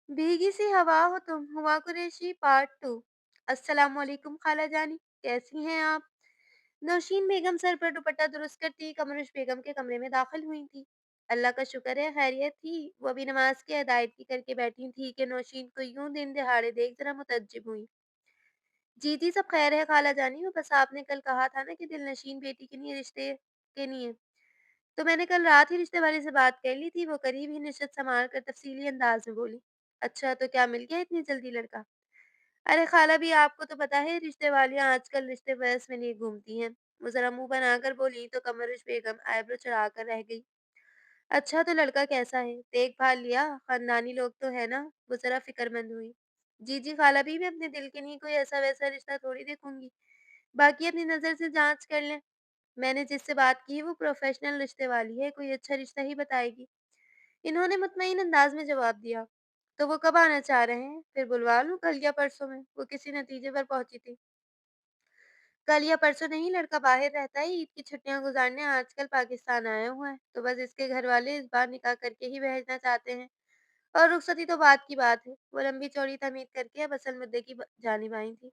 भीगी सी हवा हो तुम, हुआ कुरैशी पार्ट 2। अस्सलामुअलैकुम खाला जानी, कैसी हैं आप? नौशीन बेगम सर पर दुपट्टा दुरुस्त करती कमरुश बेगम के कमरे में दाखिल हुई थी। अल्लाह का शुक्र है खैरियत थी। वो अभी नमाज की अदायगी करके बैठी थी कि नौशीन को यूं दिन दिहाड़े देख जरा मुतज्जिब हुई। जी जी, सब खैर है खाला जानी, वो बस आपने कल कहा था ना कि दिल नशीन बेटी के लिए रिश्ते के लिए, तो मैंने कल रात ही रिश्ते वाले से बात कर ली थी। वो करीब ही निश्चित संभाल कर तफसीली अंदाज में बोली। अच्छा, तो क्या मिल गया इतनी जल्दी लड़का? अरे खाला भी, आपको तो पता है रिश्ते वालियां आजकल रिश्ते बहस में नहीं घूमती हैं। वो जरा मुंह बनाकर बोली तो कमरुश बेगम आईब्रो चढ़ाकर रह गई। अच्छा, तो लड़का कैसा है, देखभाल लिया, खानदानी लोग तो है ना? वो जरा फिक्रमंद हुई। जी जी खाला भी, मैं अपने दिल के लिए कोई ऐसा वैसा रिश्ता थोड़ी देखूंगी। बाकी अपनी नजर से जांच कर लें। मैंने जिससे बात की है वो प्रोफेशनल रिश्ते वाली है, कोई अच्छा रिश्ता ही बताएगी। इन्होंने मुतमईन अंदाज में जवाब दिया। तो वो कब आना चाह रहे हैं? फिर बुलवा लूं कल या परसों में? वो किसी नतीजे पर पहुंची थी। कल या परसों नहीं, लड़का बाहर रहता है, ईद की छुट्टियां गुजारने आजकल पाकिस्तान आया हुआ है, तो बस इसके घर वाले इस बार निकाह करके ही भेजना चाहते हैं। और रुखसती तो बात की बात है। वो लंबी चौड़ी तमीज करके अब असल मुद्दे की जानिब आई थी।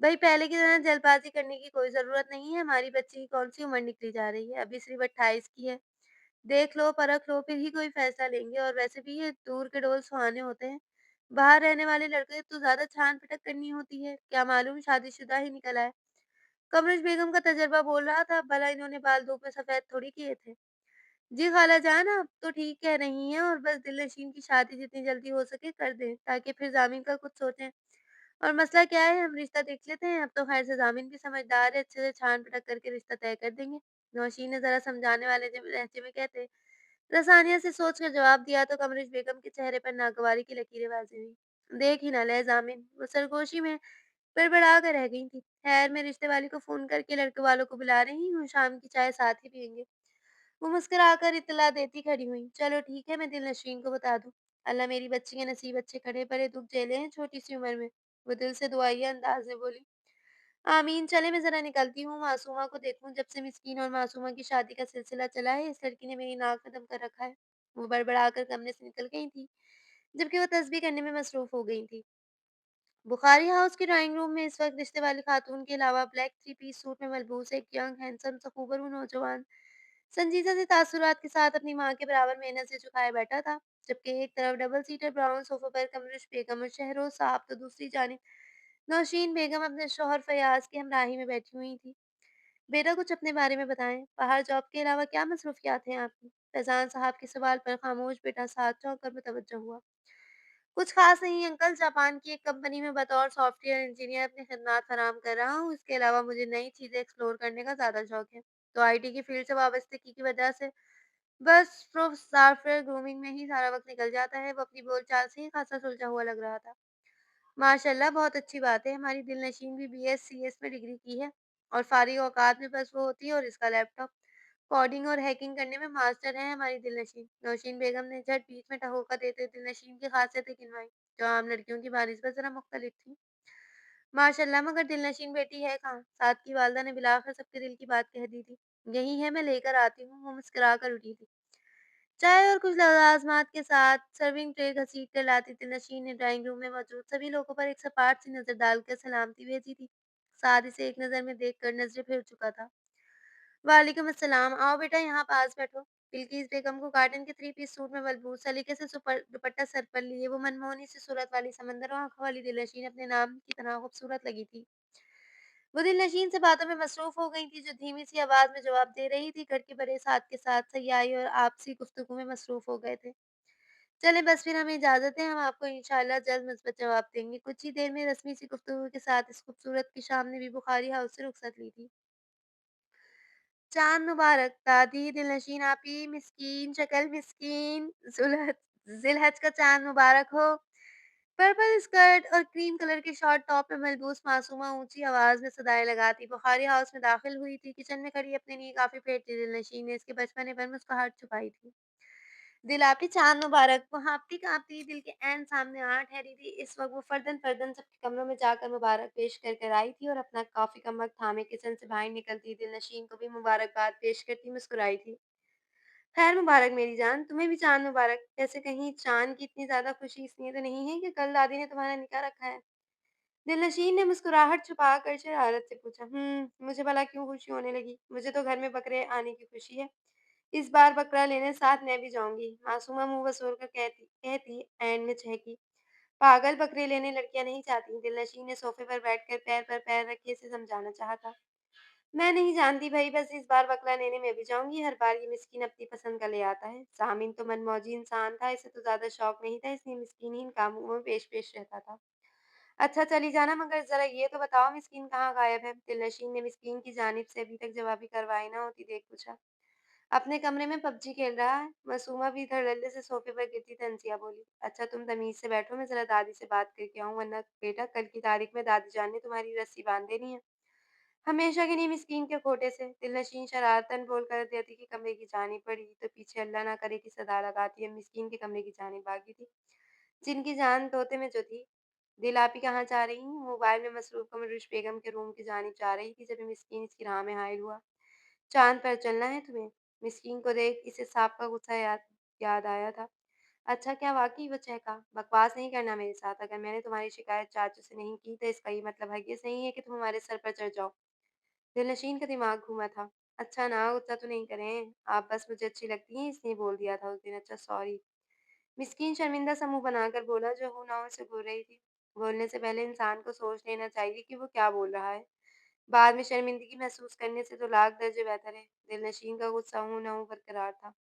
भाई, पहले की तरह जल्दबाजी करने की कोई जरूरत नहीं है। हमारी बच्ची की कौन सी उम्र निकली जा रही है, अभी सिर्फ 28 की है। देख लो परख लो फिर ही कोई फैसला लेंगे। और वैसे भी ये दूर के डोल सुहाने होते हैं। बाहर रहने वाले लड़के तो ज्यादा छान पटक करनी होती है, क्या मालूम शादीशुदा ही निकल आए। कमरुश बेगम का तजर्बा बोल रहा था, भला इन्होंने बाल धूप में सफेद थोड़ी किए थे। जी खाला जान, आप तो ठीक कह रही हैं, और बस दिलनशीन की शादी जितनी जल्दी हो सके कर दें, ताकि फिर जामीन का कुछ सोचें। और मसला क्या है, हम रिश्ता देख लेते हैं। अब तो खैर से जामिन भी समझदार है, अच्छे से छान पटक करके रिश्ता तय कर देंगे। नौशीन ने जरा समझाने वाले लहजे में कहते रसानिया से सोच कर जवाब दिया तो कमरिश बेगम के चेहरे पर नागवारी की लकीरें वाज़ेह हुई। देख ही ना ले जामिन, वो सरगोशी में बड़बड़ा कर रह गई थी। खैर, मैं रिश्ते वाली को फोन करके लड़के वालों को बुला रही हूँ, शाम की चाय साथ ही पियेंगे। वो मुस्कुराकर इत्तला देती खड़ी हुई। चलो ठीक है, मैं दिल नशीन को बता दूं। अल्लाह मेरी बच्ची के नसीब अच्छे खड़े पड़े, दुख झेले हैं छोटी सी उम्र में। वो दिल से दुआइया अंदाज में बोली। आमीन। चले, मैं जरा निकलती हूँ, मासूमा को देखूं। जब से मिस्कीन और मासूमा की शादी का सिलसिला चला है, इस लड़की ने मेरी नाक में दम कर रखा है। वो बड़बड़ाकर कमरे से निकल गई थी, जबकि वो तस्बीह करने में मसरूफ हो गई थी। बुखारी हाउस के ड्राइंग रूम में इस वक्त रिश्ते वाली खातून के अलावा ब्लैक थ्री पीस सूट में मलबूस एक यंग हैंडसम सा खूबरू नौजवान संजीदा से तासुरात के साथ अपनी माँ के बराबर मेहनत से झुकाए बैठा था। जबकि एक तरफ डबल सीटर ब्राउन सोफे पर कमरुश बेगम और शहरोज साहब, तो दूसरी जानिब नौशीन बेगम अपने शौहर फयाज की हमराही में बैठी हुई थी। बेटा, कुछ अपने बारे में बताएं, बाहर जॉब के अलावा क्या मसरूफियात हैं आपकी? फैजान साहब के सवाल पर खामोश बेटा साथ चौंक कर मुतवज्जो हुआ। कुछ खास नहीं अंकल, जापान की एक कंपनी में बतौर सॉफ्टवेयर इंजीनियर अपनी खदमात फराहम कर रहा हूँ। इसके अलावा मुझे नई चीज़ें एक्सप्लोर करने का ज़्यादा शौक है। तो आईटी की फील्ड से वाबस्तगी की वजह से बस प्रो सॉफ्टवेयर ग्रूमिंग में ही सारा वक्त निकल जाता है। वो अपनी बोलचाल से ही खासा सुलझा हुआ लग रहा था। माशाल्लाह, बहुत अच्छी बात है। हमारी दिलनशीन भी बीएससीएस में डिग्री की है, और फारिग औकात में बस वो होती है और इसका लैपटॉप। कोडिंग और हैकिंग करने में मास्टर है हमारी दिलनशीन। नौशीन बेगम ने झट बीच में टहोका देते दिलनशीन की खासियतें गिनवाई, जो आम लड़कियों की बानिस्बत जरा मुख्तलिफ थी। माशाल्लाह, मगर दिलनशीन बेटी है कहाँ? साथ की वालदा ने बिलाकर सबके दिल की बात कह दी थी। यही है, मैं लेकर आती हूँ। वो मुस्कुरा कर उठी थी, चाय और कुछ लवाज़मात के साथ सर्विंग ट्रे घसीट कर लाती थी। नशीन ने ड्राइंग रूम में मौजूद सभी लोगों पर एक सपाट सी नज़र डालकर सलामती भेजी थी। साथ इसे एक नज़र में देखकर नजरें फिर चुका था। वालेकुम अस्सलाम। आओ बेटा, यहाँ पास बैठो। बिल्किस बेगम को कॉटन के थ्री पीस सूट में मलबूस सलीके से दुपट्टा सर पर लिए वो मनमोहनी सी सूरत वाली समंदर और आंखों वाली दिलनशीन अपने नाम की तरह खूबसूरत लगी थी। वो दिलनशीन से बातों में मसरूफ हो गई थी, जो धीमी सी आवाज में जवाब दे रही थी। घर के बड़े साथ के साथ सयाई और आपसी गुफ्तगू में मसरूफ हो गए थे। चले बस, फिर हमें इजाजत है। हम आपको इंशाल्लाह जल्द मुस्बत जवाब देंगे। कुछ ही देर में रस्मी सी गुफ्तगू के साथ इस खूबसूरत की शाम ने भी बुखारी हाउस से रुखसत ली थी। चाँद मुबारक दादी दिलनशीन आपी, मिस्कीन शक्ल मिस्कीन, ज़िलहज का चाँद मुबारक हो। पर्पल स्कर्ट और क्रीम कलर के शॉर्ट टॉप में मलबूस मासूमा ऊंची आवाज में सदाएं लगाती बुखारी हाउस में दाखिल हुई थी। किचन में खड़ी अपने लिए काफी फेंटती दिलनशीन ने इसके बचपने पर मुस्कुराहट छुपाई थी। दिल आपकी चाँद मुबारक। वो हाँफती-काँपती दिल के ऐन सामने आ ठहरी थी। इस वक़्त वो फर्दन-फर्दन सबके कमरों में जाकर मुबारक पेश कर कर आई थी, और अपना कॉफ़ी का मग थामे किचन से बाहर निकलती दिलनशीन को भी मुबारकबाद पेश करती मुस्कुराई थी। खैर मुबारक मेरी जान, तुम्हें भी चाँद मुबारक। वैसे कहीं चाँद की इतनी ज़्यादा खुशी इसलिए तो नहीं है कि कल दादी ने तुम्हारा निकाह रखा है? दिलनशीन ने मुस्कुराहट छुपाकर शरारत से पूछा। मुझे भला क्यों खुशी होने लगी? मुझे तो घर में बकरे आने की खुशी है। इस बार बकरा लेने साथ मैं भी जाऊँगी। मासूमा मुँह बसोर कर कहती कहती एंड में चहकी। पागल, बकरे लेने लड़कियाँ नहीं चाहती। दिलनशीन ने सोफे पर बैठकर पैर पर पैर रखे इसे समझाना चाहा था। मैं नहीं जानती भई, बस इस बार बकरा लेने मैं भी जाऊँगी। हर बार ये मिस्कीन अपनी पसंद का ले आता है। सामिन तो मनमौजी इंसान था, इसे तो ज़्यादा शौक नहीं था, इसलिए मिस्कीन ही इन कामों में पेश-पेश रहता था। अच्छा चली जाना, मगर ज़रा ये तो बताओ मिस्कीन कहाँ गायब है? दिलनशीन ने मिस्कीन की जानिब से अभी तक जवाबी कार्रवाई न होती देख पूछा। अपने कमरे में पबजी खेल रहा है। मासूमा भी धड़ल्ले से सोफे पर गिरती तंजिया बोली। अच्छा तुम तमीज़ से बैठो, मैं ज़रा दादी से बात करके आऊँ, वरना बेटा कल की तारीख में दादी जान ने तुम्हारी रस्सी बाँध देनी है। हमेशा की नहीं मिस्कीन के खोटे से। दिलनशीन शरारतन बोलकर अतिथि के कमरे की जानिब बढ़ी तो पीछे अल्लाह ना करे की सदा लगाती अब मिस्कीन के कमरे की जानिब भागी थी, जिनकी जान तोते में जो थी। दिल आप ही कहाँ जा रही हैं? मोबाइल में मसरूफ़ कमरुश बेगम के रूम की जानिब जा रही थी जब ये मिस्कीन इसकी राह में हायल हुआ। चाँद पर चलना है तुम्हें? मिस्कीन को देख इसे सांप का गुस्सा याद याद आया था। अच्छा क्या वाक़ई? वो चहका। बकवास नहीं करना मेरे साथ। अगर मैंने तुम्हारी शिकायत चाचू से नहीं की तो इसका ये मतलब हरगिज़ नहीं है कि तुम हमारे सर पर चढ़ जाओ। दिलनशीन का दिमाग घूमा था। अच्छा ना, गुस्सा तो नहीं करें। आप बस मुझे अच्छी लगती हैं इसलिए बोल दिया था उस दिन। अच्छा सॉरी। मिस्कीन शर्मिंदा सा मुँह बनाकर बोला जो हो ना हो उसे बोल रही थी। बोलने से पहले इंसान को सोच लेना चाहिए कि वो क्या बोल रहा है। बाद में शर्मिंदगी महसूस करने से तो लाख दर्जे बेहतर है। दिलनशीन का गुस्सा हूँ ना हूँ बरकरार था।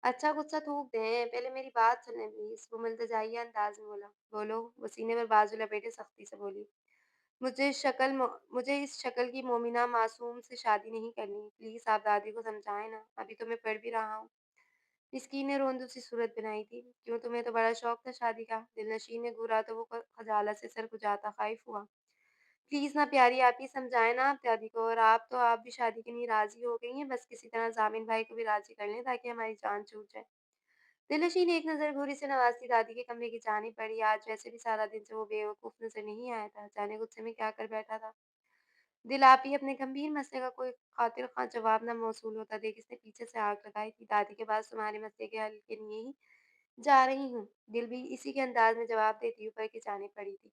अच्छा गुस्सा थूक दें, पहले मेरी बात सुन लें प्लीज़, वो मुल्तज़ाइया अंदाज़ में बोला। बोलो, वो सीने पर बाजू लपेटे सख्ती से बोली। मुझे इस शक्ल की मोमिना मासूम से शादी नहीं करनी। प्लीज़ आप दादी को समझाएँ ना, अभी तो मैं पढ़ भी रहा हूँ। मिस्कीन ने रोंदू सी सूरत बनाई थी। क्यों, तुम्हें तो बड़ा शौक था शादी का? दिलनशीन ने घूरा तो वो खजालत से सर खुजाता ख़ाइफ़ हुआ। प्लीज़ ना प्यारी, आप ही समझाएँ ना आप दादी को, और आप भी शादी के लिए राज़ी हो गई हैं, बस किसी तरह ज़ामिन भाई को भी राज़ी कर लें ताकि हमारी जान छूट जाए। दिलनशीन ने एक नज़र घूरी से नवाज़ती दादी के कमरे की जानिब बढ़ी। आज वैसे भी सारा दिन से वो बेवकूफ़ नज़र नहीं आया था, जाने गुस्से में क्या कर बैठा था। दिल आप ही अपने गंभीर मसले का कोई खातिर ख़्वाह जवाब ना मौसूल होता देख इसने पीछे से आग लगाई थी। दादी के पास तुम्हारे मसले के हल के लिए ही जा रही हूँ। दिल भी इसी के अंदाज़ में जवाब देती ऊपर की जानिब पड़ी थी।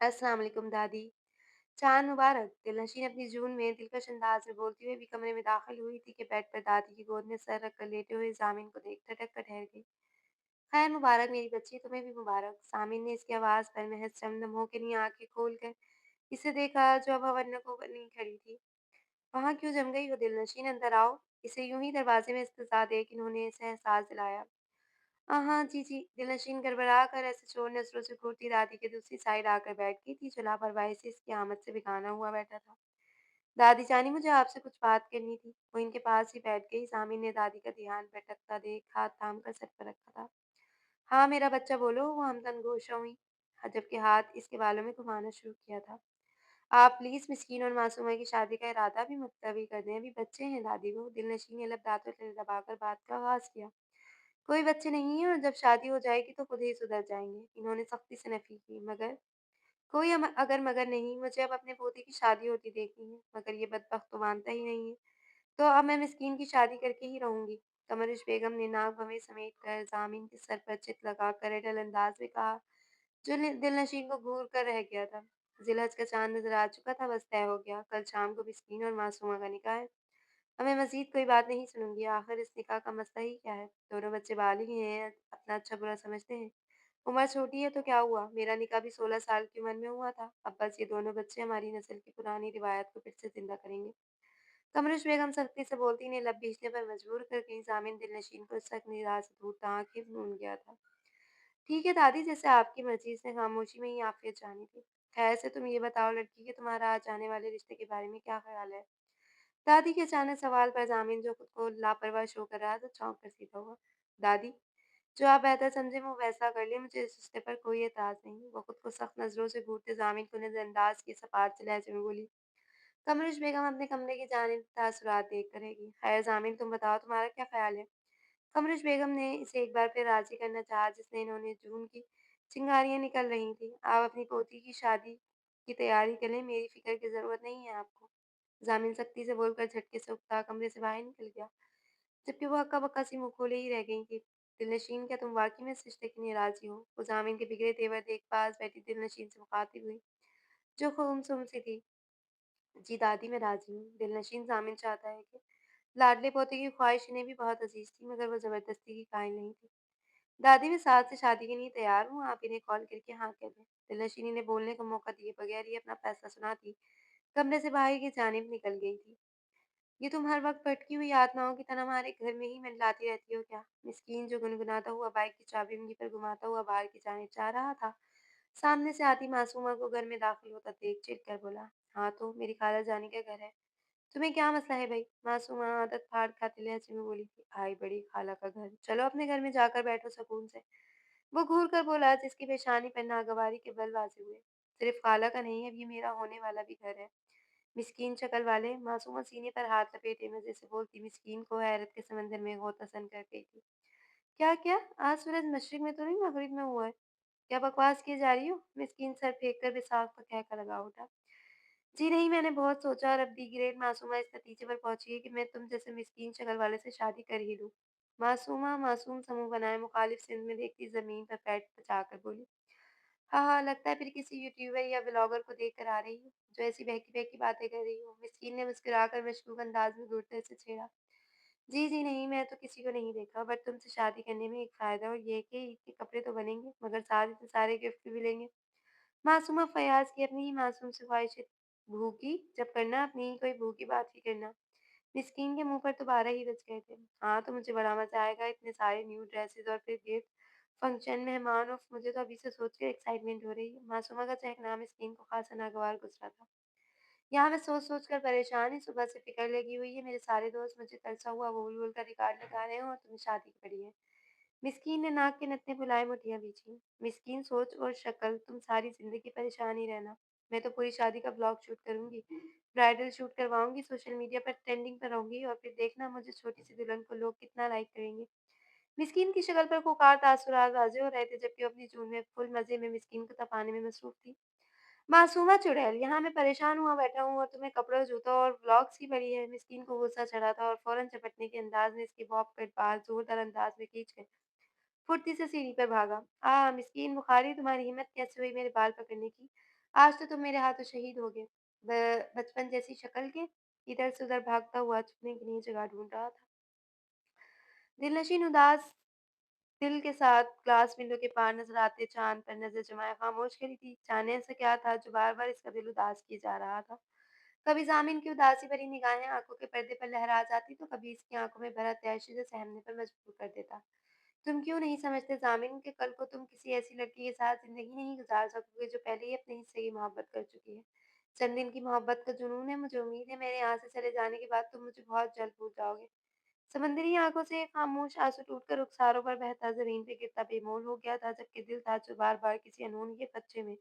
अस्सलाम वालेकुम दादी। चाँद मुबारक। दिलनशीन अपनी जून में दिलकश अंदाज में बोलती हुई भी कमरे में दाखिल हुई थी कि बेड पर दादी की गोद में सर रखकर लेटे हुए ज़ामिन को देख ठटक कर ठहर गई। खैर मुबारक मेरी बच्ची, तुम्हें भी मुबारक। सामिन ने इसकी आवाज़ पर महज चंद लम्हों के लिए आंखें खोलकर इसे देखा जो अब हवन्नों को बनी खड़ी थी। वहाँ क्यों जम गई हो दिलनशीन, अंदर आओ। इसे यूं ही दरवाजे में इस्तज़ा देख इन्होंने इसे एहसास दिलाया। हाँ जी जी। दिलनशीन गड़बड़ा कर ऐसे चोर नजरों से घूरती दादी के दूसरी साइड आकर बैठ गई थी जो लापरवाही से इसकी आमद से बेगाना हुआ बैठा था। दादी जानी, मुझे आपसे कुछ बात करनी थी। वो इनके पास ही बैठ गई। सामिन ने दादी का ध्यान भटकता देख हाथ थाम कर सर पर रखा था। हाँ मेरा बच्चा बोलो, वो हमदम गोशा हुई, जबकि हाथ इसके बालों में घुमाना शुरू किया था। आप प्लीज़ मिस्कीन और मासूमा की शादी का इरादा भी मुलतवी कर दें, अभी बच्चे हैं दादी वो। दिलनशीन ने लब दांतों से दबाकर बात का आगाज़ किया। कोई बच्चे नहीं है और जब शादी हो जाएगी तो खुद ही सुधर जाएँगे। इन्होंने सख्ती से नफ़ी की। मगर कोई अगर मगर नहीं, मुझे अब अपने पोते की शादी होती देखनी है। मगर ये बदबख्त तो मानता ही नहीं है। तो अब मैं मिस्कीन की शादी करके ही रहूँगी। कमरुश बेगम ने नाक भवें समेट कर ज़ामिन के सर पर चित लगाकर अटल अंदाज में कहा, जो दिलनशीन को घूर कर रह गया था। ज़िलहज का चाँद नज़र आ चुका था, बस तय हो गया। कल शाम को मिस्कीन और मासूमा का निकाह है। अब मैं मज़ीद कोई बात नहीं सुनूँगी। आखिर इस निकाह का मसला ही क्या है? दोनों बच्चे बालिग़ हैं, अपना अच्छा-बुरा समझते हैं। उम्र छोटी है तो क्या हुआ? मेरा निकाह भी 16 साल की उम्र में हुआ था। अब बस ये दोनों बच्चे हमारी नस्ल की पुरानी रिवायत को फिर से ज़िंदा करेंगे। कमरुश बेगम सख्ती से बोलती ने लब खींचने पर मजबूर कर गईं। ज़ामिन दिलनशीन को सख्त निगाह से घूरता आँखें मूंद गया था। ठीक है दादी, जैसे आपकी मर्ज़ी। इसने खामोशी में ही आफ़ियत जानी थी। खैर से तुम ये बताओ लड़की के तुम्हारा आज आने वाले रिश्ते के बारे में क्या ख़्याल है? दादी के अचानक सवाल पर ज़ामिन जो खुद को लापरवाह शो कर रहा था, चौंक कर सीधा हुआ। दादी, जो आप बेहतर समझें वो वैसा कर लें, मुझे इस रिश्ते पर कोई एतराज़ नहीं। वो खुद को सख्त नज़रों से घूरते ज़ामिन को नज़रअंदाज किए सपाट से लहजे में बोली। कमरुश बेगम अपने कमरे की जानिब तासुरात देखकर रह गई। खैर ज़ामिन, तुम बताओ तुम्हारा क्या ख़्याल है? कमरुश बेगम ने इसे एक बार फिर राज़ी करना चाहा जिसने इन्होंने जून की चिंगारियाँ निकल रही थीं। आप अपनी पोती की शादी की तैयारी कर लें, मेरी फ़िक्र की ज़रूरत नहीं है आपको। ज़ामिन सख्ती से बोलकर झटके से उकता कमरे से बाहर निकल गया। जबकि वो हक्का-बक्का सी मुँह खोले ही रह गई थी। दिलनशीन, क्या तुम वाक़ई में इस रिश्ते की नाराज़ी हो? वो ज़ामिन के बिगड़े तेवर देख पास बैठी दिलनशीन से मुख़ातिब हुई, जो गुमसुम सी थी। जी दादी, मैं राज़ी हूँ। दिलनशीन, ज़ामिन चाहता है कि लाडले पोते की ख़्वाहिश इन्हें भी बहुत अज़ीज़ थी, मगर वो ज़बरदस्ती की कायल नहीं थी। दादी, मैं साथ से शादी के लिए तैयार हूँ, आप इन्हें कॉल करके हाँ कह दें। दिलनशीन इन्हें बोलने का मौका दिए बगैर ही अपना फ़ैसला सुनाती कमरे से बाहर की जानिब निकल गई थी। ये तुम हर वक़्त भटकी हुई आत्माओं की तरह हमारे घर में ही मंडलाती रहती हो क्या? मिस्कीन, जो गुनगुनाता हुआ बाइक की चाबी उंगली पर घुमाता हुआ बाहर की जानिब जा रहा था, सामने से आती मासूमा को घर में दाखिल होता देख चिढ़ कर बोला, हाँ तो मेरी खाला जानी का घर है। तुम्हें क्या मसला है भई? मासूमा आदत फाड़ खाते लहजे में बोली थी। आई बड़ी खाला का घर, चलो अपने घर में जाकर बैठो सुकून से। वो घूर कर बोला, जिसकी पेशानी पर नागवारी के बल वाज़े हुए। सिर्फ खाला का नहीं, अब ये मेरा होने वाला भी घर है। मिस्कीन शक्ल वाले, मासूमा सीने पर हाथ लपेटे मज़े से बोलती मिस्कीन को हैरत के समंदर में गोताखोर कर गई थी। क्या क्या? आज सूरज मशरिक में तो नहीं मगरिब में हुआ है? क्या बकवास किए जा रही हो? मिस्कीन सर फेंक कर बेसाख्ता कहकर लगा उठा। जी नहीं, मैंने बहुत सोचा और अब दी ग्रेड मासूमा इस नतीजे पर पहुंची है कि मैं तुम जैसे मिस्कीन शक्ल वाले से शादी कर ही लूं। मासूमा मासूम समूह बनाए मुखालिफ सिंध में देखती जमीन पर पैर पचाकर बोली, हाँ हाँ, लगता है फिर किसी यूट्यूबर या ब्लॉगर को देख कर आ रही हूँ, जो ऐसी बहकी बहकी बातें कर रही हूँ। मिस्कीन ने मुस्कुराकर मशकूक अंदाज में घूरते से छेड़ा। जी जी नहीं, मैं तो किसी को नहीं देखा, बट तुमसे शादी करने में एक फायदा और ये है कि ईद के कपड़े तो बनेंगे, मगर साथ ही तो सारे गिफ्ट भी मिलेंगे। मासूमा फयाज की अपनी ही मासूम से ख्वाहिशें, भूखी जब करना अपनी ही कोई भूखी बात ही करना। मिस्कीन के मुंह पर तो 12 ही बज गए थे। हाँ तो मुझे बड़ा मजा आएगा, इतने सारे न्यू ड्रेसेस और फिर गिफ्ट, फंक्शन, मेहमान, उफ मुझे तो अभी से सोच के एक्साइटमेंट हो रही है। मासूमा का चहकना मिस्कीन को खासा नागवार गुजरा था। यहाँ मैं सोच सोच कर परेशान ही, सुबह से फिक्र लगी हुई है, मेरे सारे दोस्त मुझे तरसा हुआ बोल बोल कर रिकॉर्ड लगा रहे हो और तुम्हें शादी की पड़ी है। मिस्कीन ने नाक के नत्थे फुलाए मुठियां भींची। मिस्कीन सोच और शक्ल, तुम सारी जिंदगी परेशान ही रहना। मैं तो पूरी शादी का ब्लॉग शूट करूंगी, ब्राइडल शूट करवाऊंगी, सोशल मीडिया पर ट्रेंडिंग पर रहूंगी और फिर देखना मुझे छोटी सी दुल्हन को लोग कितना लाइक करेंगे। मिस्कीन की शक्ल पर खुकार तासुरात वाजे हो रहे थे, जबकि वो अपनी जून में फुल मजे में मिस्कीन को तपाने में मसरूफ थी। मासूमा चुड़ैल, यहाँ मैं परेशान हुआ बैठा हूँ और तुम्हें कपड़ों, जूतों और व्लॉग्स की पड़ी है। मिस्कीन को गुस्सा चढ़ा था और फौरन झपटने के अंदाज में इसके बॉब कट बाल जोरदार अंदाज में खींच कर फुर्ती से सीढ़ी पर भागा। मिस्कीन बुखारी, तुम्हारी हिम्मत कैसे हुई मेरे बाल पकड़ने की? आज तो तुम मेरे हाथों शहीद हो गए। बचपन जैसी शक्ल के इधर से उधर भागता हुआ छुपने के लिए जगह ढूंढ रहा था। दिलनशीन उदास दिल के साथ ग्लास विंडो के पार नजर आते चांद पर नजर जमाए खामोश खड़ी थी। जाने ऐसा क्या था जो बार बार इसका दिल उदास किए जा रहा था। कभी जामिन की उदासी भरी निगाहें आंखों के पर्दे पर लहरा जाती, तो कभी इसकी आंखों में भरा तैश से सहमने पर मजबूर कर देता। तुम क्यों नहीं समझते जामिन कि कल को तुम किसी ऐसी लड़की के साथ जिंदगी नहीं गुजार सकोगे जो पहले ही अपने हिस्से की मोहब्बत कर चुकी है। चंद दिन की मोहब्बत का जुनून है, मुझे उम्मीद है मेरे यहाँ से चले जाने के बाद तुम मुझे बहुत जल्द भूल जाओगे। समंदरी आंखों से एक खामोश आंसू टूटकर रुखसारों पर बहता जमीन पे गिरता बेमोल हो गया था, जबकि दिल था जो बार बार किसी अनहोनी के खदशे में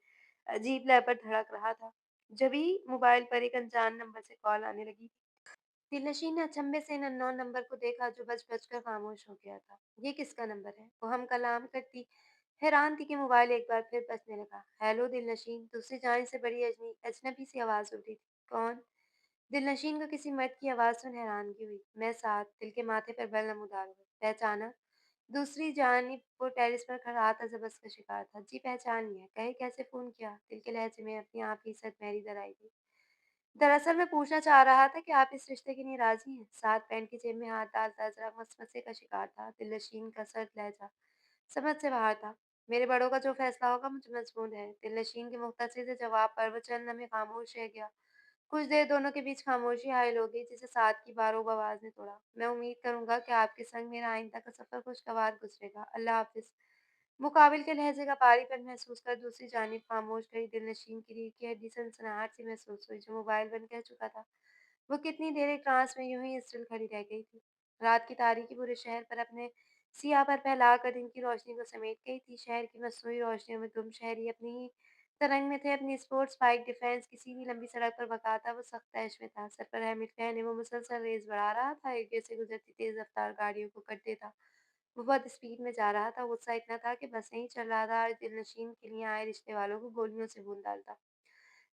अजीब लय पर धड़क रहा था। जब ही मोबाइल पर एक अनजान नंबर से कॉल आने लगी, दिलनशीन ने अचंभे से इन अननोन नंबर को देखा जो बज बज कर खामोश हो गया था। ये किसका नंबर है? वो हम कलाम करती हैरान थी कि मोबाइल एक बार फिर बजने लगा। हेलो दिलनशीन, दूसरी जान से बड़ी अजनबी सी आवाज उठी थी। कौन? दिलनशीन को किसी मर्द की आवाज सुन हैरानगी हुई। मैं साथ, दिल के माथे पर बल नमूदार हुए। पहचाना? दूसरी जानिब वो टेरिस पर खड़ा तजब्बस का शिकार था। जी पहचान लिया। कहे कैसे फोन किया? दिल के लहजे में अपने आप ही सद दर आई थी। दरअसल मैं पूछना चाह रहा था कि आप इस रिश्ते के लिए राजी हैं। साथ पैंट की जेब में हाथ डालता जरा मसमसे का शिकार था। दिलनशीन का सर्द लहजा समझ से बाहर था। मेरे बड़ों का जो फैसला होगा मुझे मंजूर है। दिलनशीन के मुख्तसर से जवाब पर वो चंद लम्हे खामोश रह गया। कुछ देर दोनों के बीच खामोशी हायल हो गई, जिसे साथ की बारों आवाज ने तोड़ा। मैं उम्मीद करूंगा कि आपके संग मेरा आइंदा का सफर खुशगवार गुजरेगा। अल्लाह हाफिज। मुकाबिल के लहजे का बारीपन महसूस कर दूसरी जानिब खामोश खड़ी दिलनशीन की रीढ़ की हड्डी सनसनाहट सी महसूस हुई, जो मोबाइल बंद कह चुका था। वो कितनी देर एक ट्रांस में यूं ही स्टिल खड़ी रह गई थी। रात की तारीकी पूरे शहर पर अपने सिया पर फैलाकर दिन की रोशनी को समेट गई थी। शहर की मस्नूई रोशनियों में गुम शहरी अपनी ही तरंग में थे। अपनी स्पोर्ट्स बाइक डिफेंस की सीधी लंबी सड़क पर भगाता वो सख्त तैश में था। सर पर हेलमेट पहने वो मुसलसल रेस बढ़ा रहा था, एक से गुजरती तेज रफ्तार गाड़ियों को कट देता। वो बहुत स्पीड में जा रहा था। गुस्सा इतना था कि बस नहीं चल रहा था और दिलनशीन के लिए आए रिश्ते वालों को गोलियों से भून डालता।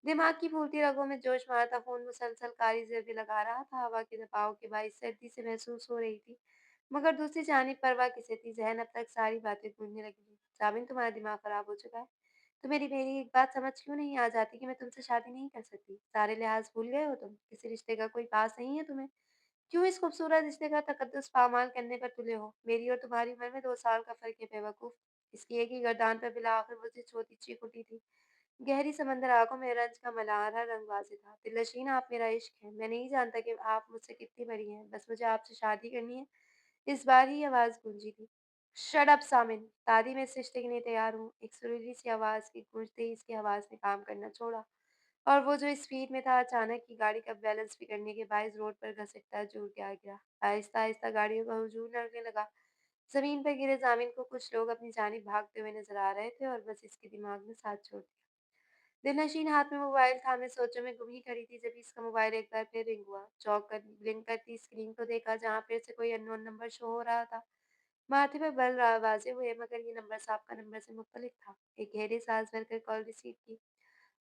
दिमाग की फूलती रगों में जोश मारता खून मुसलसल कारी ज़रबें लगा रहा था। हवा के दबाव के बाईस सर्दी से महसूस हो रही थी। मगर दूसरी जानिब परवाह किसे थी, ज़हन अब तक सारी बातें गूंजने लगी थी। "साबिन तुम्हारा दिमाग खराब हो चुका है। तो मेरी एक बात समझ क्यों नहीं आ जाती कि मैं तुमसे शादी नहीं कर सकती? सारे लिहाज़ भूल गए हो तुम? किसी रिश्ते का कोई पास नहीं है तुम्हें? क्यों इस खूबसूरत रिश्ते का तकद्दुस पामाल करने पर तुले हो? मेरी और तुम्हारी उम्र में 2 साल का फ़र्क है बेवकूफ़।" इसकी एक ही गर्दान पर बिलाआखिर वो जिस छोटी चीख उठी थी। गहरी समंदर आँखों में रंज का मल्हारा रंग वाज़ेह था। "दिलनशीं आप मेरा इश्क हैं। मैं नहीं जानता कि आप मुझसे कितनी बड़ी हैं, बस मुझे आपसे शादी करनी है।" इस बार ही आवाज़ गूंजी थी। "Shut up Samin! दादी मैं इस रिश्ते के लिए तैयार हूँ।" एक सुरीली सी आवाज़ के गूंजते ही इसकी आवाज़ ने काम करना छोड़ा और वो जो स्पीड में था अचानक ही गाड़ी का बैलेंस बिगड़ने के बायस रोड पर घसीटता चूर के आ गिरा। आहिस्ता-आहिस्ता गाड़ियों का हुजूम लगने लगा। ज़मीन पर गिरे ज़ामिन को कुछ लोग अपनी जानिब भागते हुए नज़र आ रहे थे और बस इसके दिमाग ने साथ छोड़ दिया। दिलनशीन हाथ में मोबाइल थामे सोचों में गुम ही खड़ी थी जब इसका मोबाइल एक बार फिर रिंग हुआ। चौंक कर ब्लिंक करती स्क्रीन को देखा जहाँ फिर से कोई अननोन नंबर शो हो रहा था। माथे पर बल आवाज़ें हुए मगर ये नंबर साहब का नंबर से मुख्तलिफ था। एक गहरी सांस भरकर कॉल रिसीव की।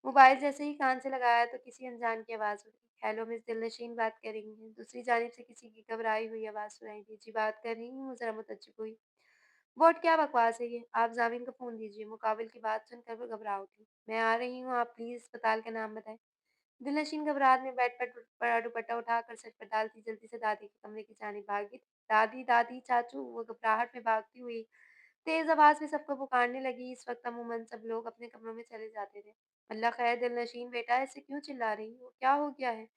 मोबाइल जैसे ही कान से लगाया तो किसी अनजान की आवाज़ हुई। हेलो मिस दिलनशीन बात कर रही हैं। दूसरी जानिब से किसी की घबराई हुई आवाज़ सुनाई दी। जी बात कर रही हूँ, ज़रा मुतज्जिब हुई। व्हाट क्या बकवास है ये? आप ज़ामिन को फ़ोन दीजिए। मुकाबिल की बात सुनकर वो घबरा उठी। मैं आ रही हूँ, आप प्लीज़ अस्पताल का नाम बताएँ। दिलनशीन घबराहट में बेड पर टूट पड़ा दुपट्टा उठाकर सर पर डालती जल्दी से दादी के कमरे की जानिब भागी। दादी, दादी, चाचू, वो घबराहट में भागती हुई तेज़ आवाज़ में सबको पुकारने लगी। इस वक़्त अमूमन सब लोग अपने कमरों में चले जाते थे। अल्लाह खैर दिलनशीन बेटा ऐसे क्यों चिल्ला रही हो? क्या हो गया है?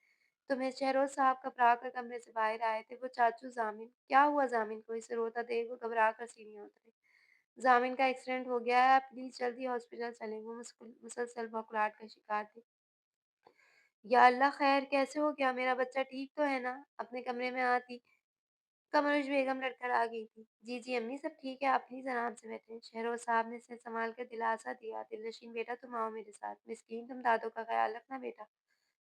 तुम्हें शहरोज़ साहब घबरा कर कमरे से बाहर आए थे। वो चाचू ज़ामिन, क्या हुआ ज़ामिन को? इसे रोता देख वो घबरा कर सीढ़ियों उतरे। ज़ामिन का एक्सीडेंट हो गया है, आप प्लीज़ जल्दी हॉस्पिटल चलें। वो मुसलसल बौखलाहट का शिकार थी। या अल्लाह खैर कैसे हो गया? मेरा बच्चा ठीक तो है ना? अपने कमरे में आती कमरुश बेगम लड़खड़ा गई थी। जी, जी अम्मी सब ठीक है, आप प्लीज़ आराम से बैठें। शहरोज़ साहब ने इसे सँभाल कर दिलासा दिया। दिलनशीन बेटा तुम आओ मेरे साथ। मिस्कीन तुम दादों का ख़्याल रखना बेटा।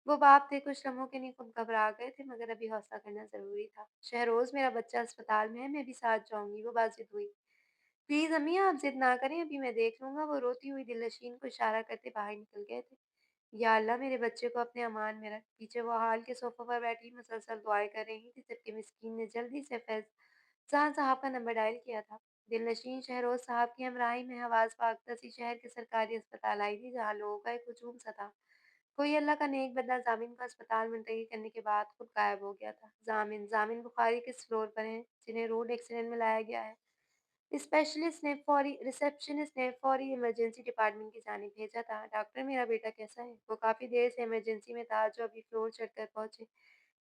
वो बाप थे, कुछ लम्हों के लिए खूब घबरा गए थे मगर अभी हौसला करना ज़रूरी था। शहरोज़ मेरा बच्चा अस्पताल में है, मैं भी साथ जाऊँगी, वो बात ज़िद हुई। प्लीज़ अम्मी आप ज़िद ना करें, अभी मैं देख लूँगा। वो रोती हुई दिलनशीन को इशारा करते बाहर निकल गए थे। या अल्लाह मेरे बच्चे को अपने अमान में रख। पीछे वो हाल के सोफ़े पर बैठी मुसलसल दुआएँ कर रही थी जबकि मिस्कीन ने जल्दी से फैज़ान साहब का नंबर डायल किया था। दिलनशीन शहरोज़ साहब की हमराही में हवास फाख्ता सी शहर के सरकारी अस्पताल आई थी जहाँ लोगों का एक हुजूम सा था। कोई अल्लाह का नेक बंदा ज़ामिन को अस्पताल मुंतकिल करने के बाद खुद गायब हो गया था। ज़ामिन बुखारी किस फ्लोर पर हैं, जिन्हें रोड एक्सीडेंट में लाया गया है? रिसेप्शनिस्ट ने फौरी इमरजेंसी डिपार्टमेंट की जानिब भेजा था। डॉक्टर मेरा बेटा कैसा है? वो काफ़ी देर से इमरजेंसी में था जो अभी फ्लोर चढ़कर पहुँचे।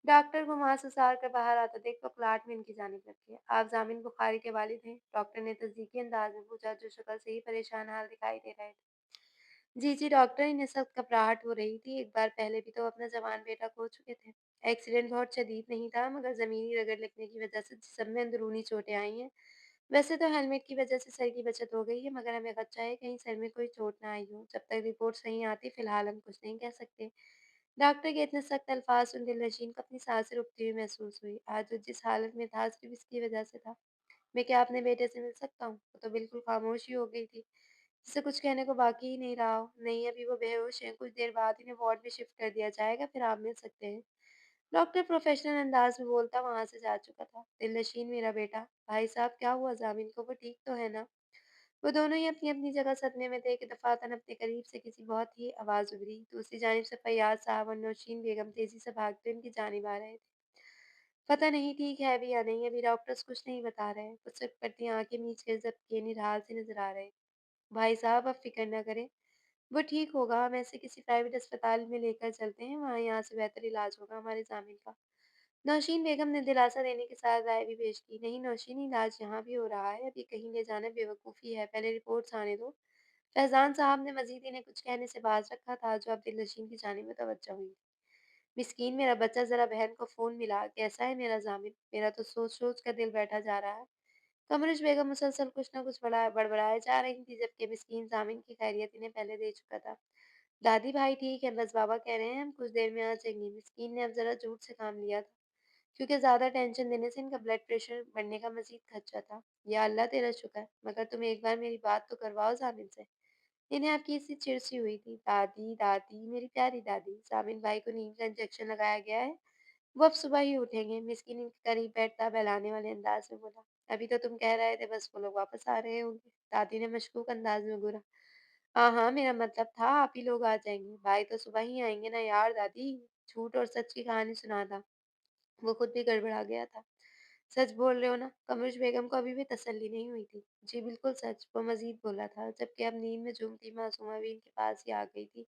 डॉक्टर को वहाँ से उसार कर बाहर आता देख वो क्लाट में इनकी जानिब लपके। आप ज़ामिन बुखारी के वालिद हैं? डॉक्टर ने तस्दीकी अंदाज में पूछा जो शक्ल से ही परेशान हाल दिखाई दे रहे थे। जी, जी डॉक्टर इन्हें सख्त घबराहट हो रही थी। एक बार पहले भी तो अपना जवान बेटा खो चुके थे। एक्सीडेंट बहुत शदीद नहीं था मगर ज़मीनी रगड़ लगने की वजह से जिस्म में अंदरूनी चोटें आई हैं। वैसे तो हेलमेट की वजह से सर की बचत हो गई है मगर हमें खदशा है कहीं सर में कोई चोट ना आई हो। जब तक रिपोर्ट सही आती फिलहाल हम कुछ नहीं कह सकते। डॉक्टर के इतने सख्त अल्फाज सुन दिलनशीन को अपनी सांसें रुकती हुई महसूस हुई। आज वो जिस हालत में था सिर्फ इसकी वजह से था। मैं क्या अपने बेटे से मिल सकता हूँ? वो तो बिल्कुल खामोश ही हो गई थी। जिसे कुछ कहने को बाकी ही नहीं रहा हो। नहीं अभी वो बेहोश हैं, कुछ देर बाद इन्हें वार्ड में शिफ्ट कर दिया जाएगा फिर आप मिल सकते हैं। डॉक्टर प्रोफेशनल अंदाज में बोलता वहाँ से जा चुका था। दिलनशीन मेरा बेटा, भाई साहब क्या हुआ ज़ामिन को? वो ठीक तो है ना? वो दोनों ही अपनी-अपनी जगह सदमे में थे कि दफ़ातन अपने करीब से किसी बहुत ही आवाज़ उभरी। दूसरी जानिब से फ़ैयाज़ साहब और नौशीन बेगम तेज़ी से भागते उनकी जानिब आ रहे थे। पता नहीं ठीक है अभी या नहीं, अभी डॉक्टर्स कुछ नहीं बता रहे। वो सिर पड़ती आँखें मीच कर ज़ब्त किए निढाल से नज़र आ रहे। भाई साहब आप फ़िक्र ना करें, वो ठीक होगा। हम ऐसे किसी प्राइवेट अस्पताल में लेकर चलते हैं, वहाँ यहाँ से बेहतर इलाज होगा हमारे ज़ामिन का। नौशीन बेगम ने दिलासा देने के साथ राय भी पेश की। नहीं नौशीन इलाज यहाँ भी हो रहा है, अभी कहीं ले जाना बेवकूफ़ी है, पहले रिपोर्ट्स आने दो। फैज़ान साहब ने मज़ीद इन्हें कुछ कहने से बाज़ रखा था जो अब दिलनशीन की जानिब मुतवज्जह हुई। मिस्कीन मेरा बच्चा ज़रा बहन को फ़ोन मिला, कैसा है मेरा ज़ामिन? मेरा तो सोच-सोच कर दिल बैठा जा रहा है। कमरुश बेगम मुसलसल कुछ न कुछ बड़बड़ाए जा रही थी जबकि मिस्कीन ज़ामिन की खैरियत इन्हें पहले दे चुका था। दादी भाई ठीक है, बस बाबा कह रहे हैं हम कुछ देर में आ जाएँगे। मिस्कीन ने अब ज़रा झूठ से काम लिया था। क्योंकि ज़्यादा टेंशन देने से इनका ब्लड प्रेशर बढ़ने का मज़ीद खदशा था। या अल्लाह तेरा शुक्र है, मगर तुम एक बार मेरी बात तो करवाओ ज़ामिन से। इन्हें आपकी इससे चिढ़-सी हुई थी। दादी, दादी, मेरी प्यारी दादी, ज़ामिन भाई को नींद का इंजेक्शन लगाया गया है। वो अब सुबह ही उठेंगे, मिस्किन के करीब बैठता बहलाने वाले अंदाज में बोला। अभी तो तुम कह रहे थे बस वो लोग वापस आ रहे होंगे। दादी ने मशकूक अंदाज में घूरा। हाँ हाँ, मेरा मतलब था आप ही लोग आ जाएंगे, भाई तो सुबह ही आएंगे ना यार दादी। झूठ और सच की कहानी सुनाता। वो खुद भी गड़बड़ा गया था। सच बोल रहे हो ना? कमरुश बेगम को अभी भी तसल्ली नहीं हुई थी। जी बिल्कुल सच, वो मजीद बोला था, जबकि अब नींद में झूमती मासूमा भी इनके पास ही आ गई थी।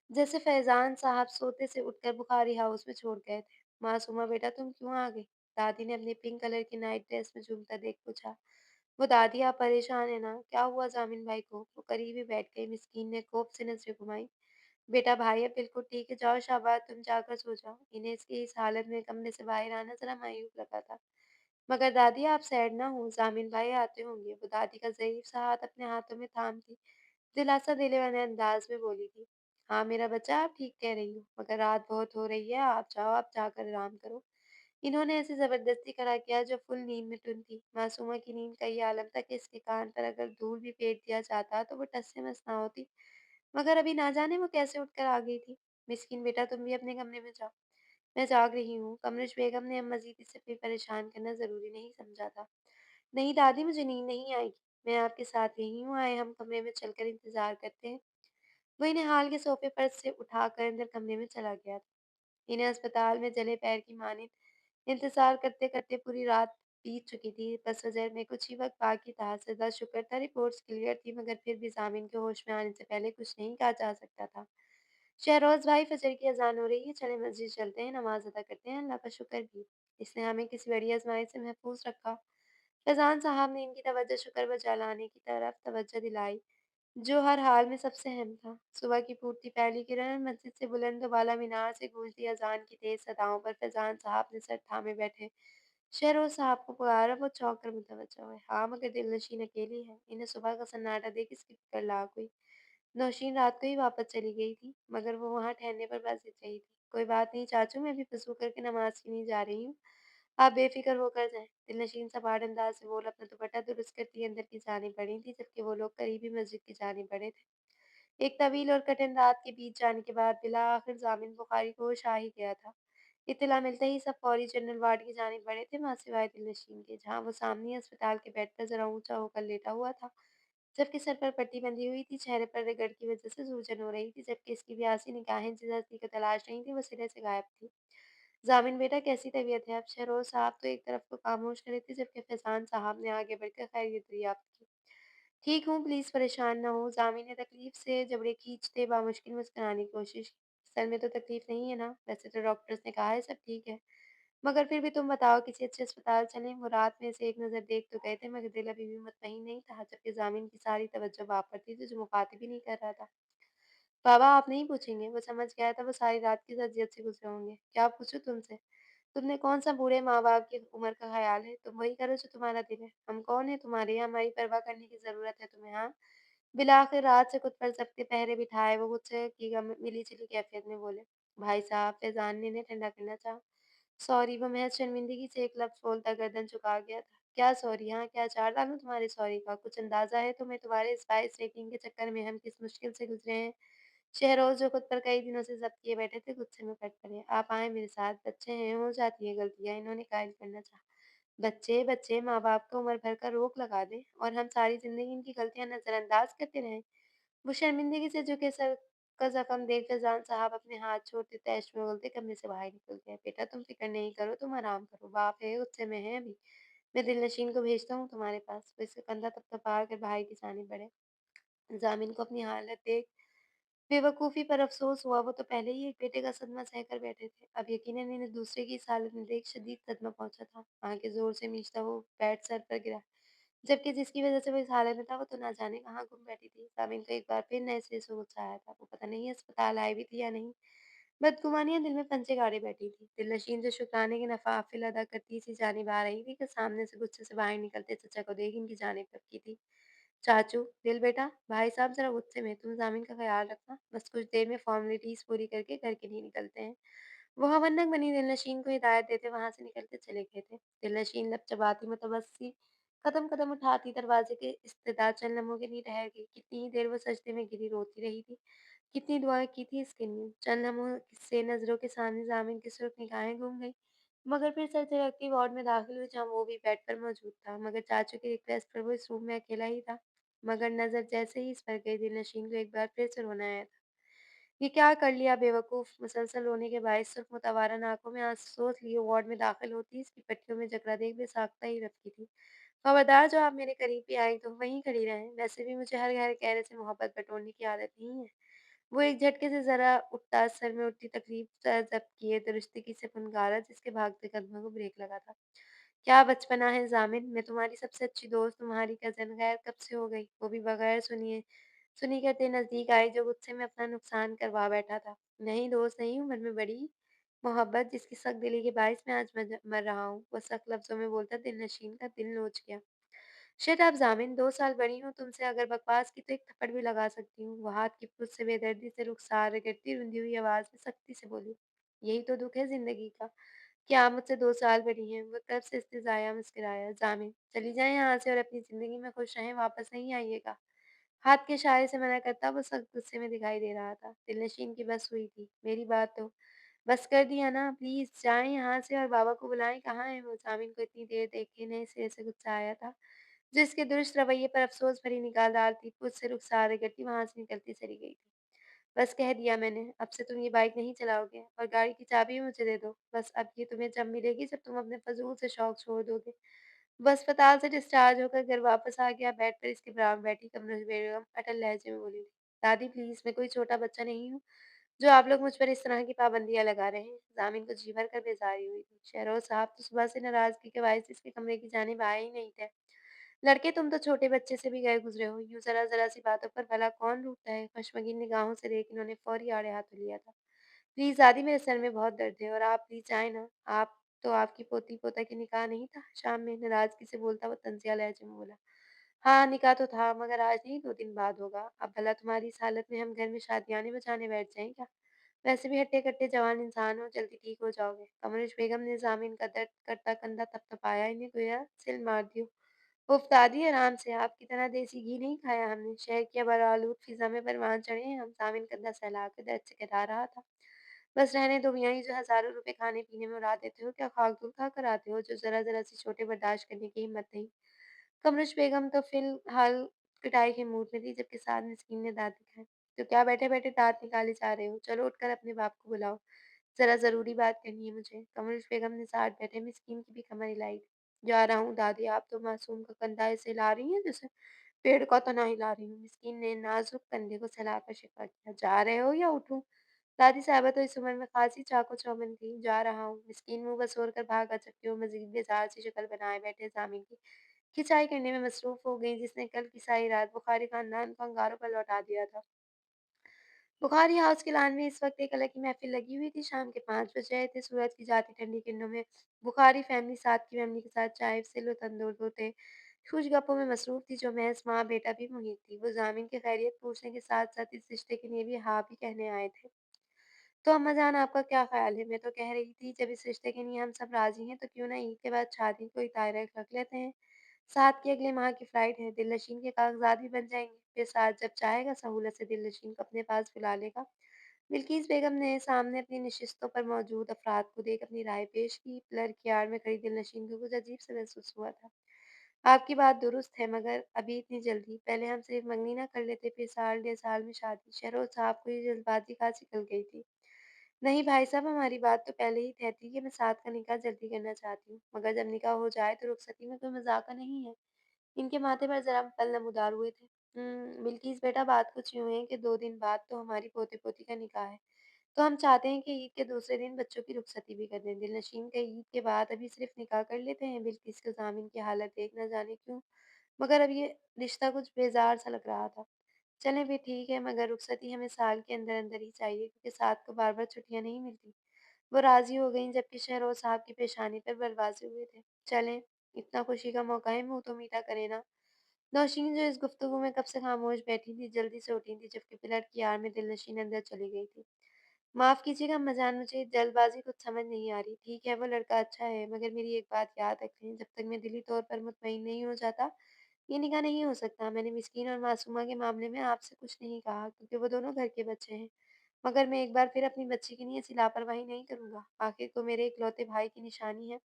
जैसे फैजान साहब सोते से उठकर बुखारी हाउस में छोड़ गए थे। मासूमा बेटा तुम क्यों आ गई? दादी ने अपनी पिंक कलर की नाइट ड्रेस में झूमता देख पूछा। वो दादी आप परेशान है ना? क्या हुआ जामिन भाई को? वो करीब ही बैठ गई। मिस्कीन ने कोप से नजरें घुमाई। बेटा भाई अब बिल्कुल ठीक है, जाओ शाबाश तुम जाकर सो जाओ। इन्हें इसकी इस हालत में कमरे से बाहर आना जरा मायूस लगा था। मगर दादी आप सैड ना हो, जामिल भाई आते होंगे। वो दादी का ज़ईफ़ सा हाथ अपने हाथों में थामती दिलासा देने वाले अंदाज में बोली थी। हाँ मेरा बच्चा आप ठीक कह रही हो, मगर रात बहुत हो रही है, आप जाओ, आप जाकर आराम करो। इन्होंने ऐसे ज़बरदस्ती खड़ा किया जो फुल नींद में टुन थी। मासूमा की नींद का ये आलम था कि इसके कान पर अगर धूल भी फेर दिया जाता तो वो टस से मस ना होती। मगर अभी ना जाने वो कैसे उठकर आ गई थी। मिस्किन बेटा तुम भी अपने कमरे में जाओ, मैं जाग रही हूँ। कमरुश बेगम ने अब मजीद इसे फिर परेशान करना जरूरी नहीं समझा था। नहीं दादी मुझे नींद नहीं आएगी, मैं आपके साथ यही हूँ, आए हम कमरे में चलकर इंतजार करते हैं। वो इन्हें हाल के सोफे पर से उठाकर अंदर कमरे में चला गया था। इन्हें अस्पताल में जले पैर की मानिंद इंतजार करते करते पूरी रात बीत चुकी थी। बस फजर में कुछ ही वक्त बाकी था। सदा शुक्र था रिपोर्ट्स क्लियर थी, मगर फिर भी जामिन के होश में आने से पहले कुछ नहीं कहा जा सकता था। शहरोज़ भाई फजर की अज़ान हो रही है, चलें मस्जिद चलते हैं, नमाज़ अदा करते हैं, अल्लाह का शुक्र भी। इसने हमें किसी बड़ी आज़माइश से महफूज़ रखा। फैज़ान साहब ने इनकी तवज्जो शुक्र बजा लाने की तरफ तवज्जो दिलाई, जो हर हाल में सबसे अहम था। सुबह की फूटती पहली किरण मस्जिद से बुलंद बाला मीनार से गूंजती अज़ान की तेज़ सदाओं पर फैज़ान साहब ने सर थामे बैठे शहरोज़ साहब को पुकारा। वो चौंक कर मुतवज्जो हुए। हाँ, मगर दिलनशीन अकेली है। इन्हें सुबह का सन्नाटा देख इसकी फिक्र लाग गई। नौशीन रात को ही वापस चली गई थी, मगर वो वहाँ ठहरने पर बस रही थी। कोई बात नहीं चाचू, मैं भी वज़ू करके नमाज़ के लिए जा रही हूँ। आप बेफ़िक्र होकर जाएँ। दिलनशीन सपाट अंदाज़ से बोल अपना दुपट्टा दुरुस्त करती अंदर की जानिब बढ़ी थी, जबकि वो लोग करीबी मस्जिद की जानिब बढ़े थे। एक तवील और कठिन रात के बीत जाने के बाद बिलाआखिर ज़ामिन बुखारी को होश आ ही गया था। इत्तला मिलते ही सब फौरी जनरल वार्ड की जानिब बढ़े थे, माँ सिवाय दिलनशीन के, जहाँ वो सामने अस्पताल के बेड पर ज़रा ऊँचा होकर लेटा हुआ था। जबकि सर पर पट्टी बंधी हुई थी, चेहरे पर रगड़ की वजह से सूजन हो रही थी, जबकि इसकी प्यासी निगाहें जिस हस्ती को तलाश रही थी, वो सिरे से गायब थी। ज़ामिन बेटा कैसी तबीयत है अब? शहरोज़ साहब तो एक तरफ को खामोश खड़े थे, जबकि फैज़ान साहब ने आगे बढ़कर खैरियत दरियाफ्त की। ठीक हूँ, प्लीज़ परेशान ना हो। ज़ामिन ने तकलीफ से जबड़े खींचते बामुश्किल मुस्कुराने की कोशिश की। सर में तो तकलीफ नहीं है ना? वैसे तो डॉक्टर्स ने कहा है सब ठीक है। मगर फिर भी तुम बताओ किसी अच्छे अस्पताल चलें। वो रात में से एक नज़र देख तो गए थे, मगर दिल अभी भी मुतमईन नहीं था, जबकि ज़ामिन की सारी तवज्जो बाप पर थी, जो मुखातिब ही नहीं कर रहा था। बाबा आप नहीं पूछेंगे? वो समझ गया था वो सारी रात किस अज़ियत से गुज़रे होंगे। क्या पूछूँ तुमसे? तुमने कौन-सा बूढ़े माँ-बाप की उम्र का ख़्याल है? तुम वही करो जो तुम्हारा दिल है। हम कौन हैं तुम्हारे? हमारी परवाह करने की ज़रूरत है तुम्हें, हाँ? बिलाखिर रात से खुद पर जब्ते पहरे बिठाए वो गुस्से की मिली-जुली कैफियत में बोले। भाई साहब, फैज़ान ने इन्हें ठंडा करना चाहा। सॉरी, वो महज़ शर्मिंदगी से एक लफ्ज़ बोलता गर्दन झुका गया था। क्या सॉरी? हाँ, क्या चार डालूँ तुम्हारे सॉरी का? कुछ अंदाज़ा है तुम्हें? तुम्हारे स्पाइस रेटिंग के चक्कर में हम किस मुश्किल से गुज़रे हैं। शहरोज़ जो खुद पर कई दिनों से ज़ब्त किए बैठे थे, गुस्से में फट पड़े। आप आएँ मेरे साथ, बच्चे हैं, हो जाती हैं गलतियाँ। इन्होंने कायल करना चाहा। बच्चे, बच्चे माँ-बाप को उम्र भर का रोक लगा दें और हम सारी ज़िंदगी इनकी गलतियाँ नज़रअंदाज करते रहें। वो शर्मिंदगी से झुके सर का ज़ख्म देख फैज़ान साहब अपने हाथ छोड़ते तैश में उगलते कमरे से बाहर निकल गए। बेटा तुम फ़िक्र नहीं करो, तुम आराम करो। बाप है, गुस्से में है अभी। मैं दिलनशीन को भेजता हूँ तुम्हारे पास। वो इसका कंधा थपथपा कर भाई की जानिब बढ़े। ज़ामिन को अपनी हालत देख बेवकूफ़ी पर अफ़सोस हुआ। वो तो पहले ही एक बेटे का सदमा सहकर बैठे थे। अब यकीनन इन्हें दूसरे की इस हालत में देख शदीद सदमा पहुँचा था। आँखें ज़ोर से मीचता वो बैठ सर पर गिरा। जबकि जिसकी वज़ह से वो इस हालत में था, वो तो ना जाने कहाँ गुम बैठी थी। सामिन को एक बार फिर नए सिरे से गुस्सा आया था। वो पता नहीं अस्पताल आई भी थी या नहीं। बदगुमानियाँ दिल में पंजे गाड़े बैठी थी। दिलनशीन जो शुक्राने के नफ़ाफ़िल अदा करती सी जानिब आ रही थी कि सामने से गुस्से से बाहर निकलते चचा को देख इनकी जानिब लपकी थी। चाचू, दिल बेटा, भाई साहब ज़रा गुस्से में, तुम ज़ामिन का ख़्याल रखना। बस कुछ देर में फ़ॉर्मेलिटीज़ पूरी करके घर के लिए निकलते हैं। वो हवन्नक बनी दिलनशीन को हिदायत देते वहाँ से निकल के चले गए थे। दिलनशीन लब चबाती मुतबस्सी कदम कदम उठाती दरवाजे के इस्तदा चंद लम्हों के लिए ठहर गई। कितनी ही देर वो सजदे में गिरी रोती रही थी। कितनी दुआएं की थी इसके लिए। चंद लम्हों से नजरों के सामने जामिन की सुर्ख निगाहें घूम गई, मगर फिर सर झटकती वार्ड में दाखिल हुई, जहाँ वो भी बेड पर मौजूद था, मगर चाचू की रिक्वेस्ट पर वो इस रूम में अकेला ही था। मगर नजर जैसे ही इस पर गई, दिलनशीन को एक बार फिर से रोना आया था। ये क्या कर लिया बेवकूफ। मुसलसल रोने के बायस सुर्ख मुतवारा आंखों में आंसू सोच लिए वार्ड में दाखिल होती इसकी पट्टियों में जकड़ा देख बेसाख्ता ही रखती थी। खबरदार जो आप मेरे करीब भी आए तो वहीं खड़ी रहें। वैसे भी मुझे हर घर कहने से मोहब्बत बटोरने की आदत नहीं है। वो एक झटके से ज़रा उठता, सर में उठती तकलीफ ज़ब्त किए दुरुस्ती से फुनकारा, जिसके भागते कदमों को ब्रेक लगा था। क्या बचपना है ज़ामिन, मैं तुम्हारी सबसे अच्छी दोस्त, तुम्हारी कज़न गैर कब से हो गई, वो भी बगैर सुनी करते नज़दीक आई जो मुझसे मैं अपना नुकसान करवा बैठा था। नहीं दोस्त नहीं, उम्र में बड़ी मोहब्बत जिसकी सख्त दिली के बायस मैं आज मर रहा हूँ। वो सख्त लफ्ज़ों में बोलता दिलनशीन का दिल नोच गया। शिट आप ज़ामिन, 2 साल बड़ी हूँ तुमसे, अगर बकवास की तो एक थप्पड़ भी लगा सकती हूँ। वो हाथ की पूँछ से बेदर्दी से रुखसार रगड़ती रुंधी हुई आवाज़ में सख्ती से बोली। यही तो दुःख है ज़िंदगी का, कि आप मुझसे 2 साल बड़ी हैं। वो तब से इस्तेज़ाया मुस्कुराया। ज़ामिन, चली जाएँ यहाँ से और अपनी ज़िंदगी में खुश रहें, वापस नहीं आइएगा। हाथ के इशारे से मना करता वो सख्त गुस्से में दिखाई दे रहा था। दिलनशीन की बस हुई थी। मेरी बात तो बस कर दिया ना, प्लीज़ जाएँ यहाँ से और बाबा को बुलाएँ। कहाँ हैं वो? ज़ामिन को इतनी देर देखे नए सिरे से गुस्सा आया था, जिसके दुरुस्त रवैये पर अफ़सोस भरी निगाह डालती, खुद से रुखसार रगड़ती वहाँ से निकलती चली गई थी। बस कह दिया मैंने, अब से तुम ये बाइक नहीं चलाओगे और गाड़ी की चाबी भी मुझे दे दो। बस अब ये तुम्हें जब मिलेगी जब तुम अपने फ़ज़ूल से शौक छोड़ दोगे। वो अस्पताल से डिस्चार्ज होकर घर वापस आ गया। बेड पर इसके बराबर बैठी कमरुल बेगम अटल लहजे में बोली थी, दादी प्लीज़, मैं कोई छोटा बच्चा नहीं हूँ जो आप लोग मुझ पर इस तरह की पाबंदियाँ लगा रहे हैं। ज़ामिन को जी भर कर बेज़ारी हुई थी। शहरोज़ साहब तो सुबह से नाराज़गी के बायस इसके कमरे की जानिब आए ही नहीं थे। लड़के तुम तो छोटे बच्चे से भी गए गुज़रे हो, यूँ ज़रा-ज़रा सी बातों पर भला कौन रूठता है? खशमगीन निगाहों से देख इन्होंने फ़ौरी आड़े हाथों लिया था। प्लीज़ दादी, मेरे सर में बहुत दर्द है और आप प्लीज़ जाएँ ना। आप तो आपकी पोती-पोता की निकाह नहीं था? शाम में नाराज़गी से बोलता वो तंज़िया लहज़े में बोला। हाँ, निकाह तो था, मगर आज नहीं 2 दिन बाद होगा। अब भला तुम्हारी इस हालत में हम घर में शादियाने बजाने बैठ जाएँ क्या? वैसे भी हट्टे-कट्टे जवान इंसान हो, जल्दी ठीक हो जाओगे। कमरुश बेगम ने ज़ामिन का दर्द करता कंधा थपथपाया, इन्हें गोया सिल मार दियो। उफ़ दादी, आराम से, आपकी तरह देसी घी नहीं खाया हमने। शहर की आबरू-आलूद फ़िज़ा में परवान चढ़े हैं हम। ज़ामिन कंधा सहलाकर दर्द से करा रहा था। बस रहने दो मियाँ, ये जो हज़ारों रुपए खाने-पीने में उड़ा देते हो, क्या खाक-दुल खाकर आते हो, जो ज़रा-ज़रा सी चोटें बर्दाश्त करने की हिम्मत नहीं। कमरुश बेगम तो फ़िलहाल पिटाई के मूड में थी, जबकि साथ मिस्कीन ने दाँत दिखाए। तो क्या बैठे-बैठे दाँत निकाले जा रहे हो? चलो उठकर अपने बाप को बुलाओ, ज़रा ज़रूरी बात करनी है मुझे। कमरुश बेगम ने साथ बैठे मिस्कीन की भी कमर हिलाई। जा रहा हूँ दादी, आप तो मासूम का कंधा ऐसे हिला रही हैं जैसे पेड़ का तना हिला रही हूँ। मिस्कीन ने नाज़ुक कंधे को सहलाकर शिकवा किया। जा रहे हो या उठूँ? दादी साहबा तो इस उम्र में खासी चाको-चौबंद थी। जा रहा हूँ। मिस्कीन मुँह बसोर कर भागा, जबकि वो मज़ीद बेजार सी शक्ल बनाए बैठे ज़ामिन की खिंचाई करने में मसरूफ़ हो गई, जिसने कल की सारी रात बुखारी ख़ानदान को अंगारों पर लौटा दिया था। बुखारी हाउस के लॉन में इस वक़्त एक अलग ही महफ़िल लगी हुई थी। शाम के 5 बज रहे थे। सूरज की जाती ठंडी किरणों में बुखारी फ़ैमिली साथ की फ़ैमिली के साथ चाय से लुत्फ़-अंदोज़ होते कुछ गप्पों में मसरूफ़ थी, जो महज़ माँ-बेटा भी मुहित थी। वो ज़ामिन की ख़ैरियत पूछने के साथ-साथ इस रिश्ते के लिए भी हाँ भी कहने आए थे। तो अम्मा जान, आपका क्या ख़्याल है? मैं तो कह रही थी, जब इस रिश्ते के लिए हम सब राज़ी हैं तो क्यों ना ईद के बाद शादी को ही तारीख़ रख लेते हैं। साद की अगले माह की फ़्लाइट है, दिलनशीन के कागज़ात भी बन जाएँगे। फिर साद जब चाहेगा सहूलत से दिलनशीन को अपने पास बुला लेगा। बिल्किस बेगम ने सामने अपनी नशिस्तों पर मौजूद अफ़राद को देख अपनी राय पेश की। पलर की आड़ में खड़ी दिलनशीन को कुछ अजीब-सा महसूस हुआ था। आपकी बात दुरुस्त है, मगर अभी इतनी जल्दी? पहले हम सिर्फ़ मंगनी ना कर लेते, फिर साल डेढ़ साल में शादी। शहरोज़ साहब को ये जल्दबाज़ी कहाँ से निकल गई थी? नहीं भाई साहब, हमारी बात तो पहले ही तय थी कि मैं साद का निकाह जल्दी करना चाहती हूँ। मगर जब निकाह हो जाए तो रुख़सती में कोई मज़ाक़ा नहीं है। इनके माथे पर ज़रा पल नमूदार हुए थे। बिल्किस बेटा, बात कुछ यूँ है कि 2 दिन बाद तो हमारी पोते-पोती का निकाह है। तो हम चाहते हैं कि ईद के दूसरे दिन बच्चों की रुख़सती भी कर दें। दिलनशीन का ईद के बाद अभी सिर्फ़ निकाह कर लेते हैं। बिल्किस को ज़ामिन की हालत देख न जाने क्यों, मगर अब ये रिश्ता कुछ बेज़ार-सा लग रहा था। चलें फिर ठीक है, मगर रुख़सती हमें साल के अंदर-अंदर ही चाहिए, क्योंकि साद को बार-बार छुट्टियाँ नहीं मिलती। वो राज़ी हो गईं, जबकि शहरोज़ साहब की पेशानी पर बलवाज़े हुए थे। चलें, इतना खुशी का मौका है, मुँह तो मीठा करें ना। नौशीन, जो इस गुफ्तगू में कब से खामोश बैठी थी, जल्दी से उठी थी, जबकि पिलर की आड़ में दिलनशीन अंदर चली गई थी। माफ़ कीजिएगा अम्मा जान, मुझे जल्दबाज़ी कुछ समझ नहीं आ रही। ठीक है, वो लड़का अच्छा है, मगर मेरी एक बात याद रखें, जब तक मैं दिली तौर पर मुतमईन नहीं हो जाता, ये निकाह नहीं हो सकता। मैंने मिस्कीन और मासूमा के मामले में आपसे कुछ नहीं कहा, क्योंकि वो दोनों घर के बच्चे हैं। मगर मैं एक बार फिर अपनी बच्ची की ऐसी लापरवाही नहीं करूँगा। आखिर तो मेरे इकलौते भाई की निशानी है।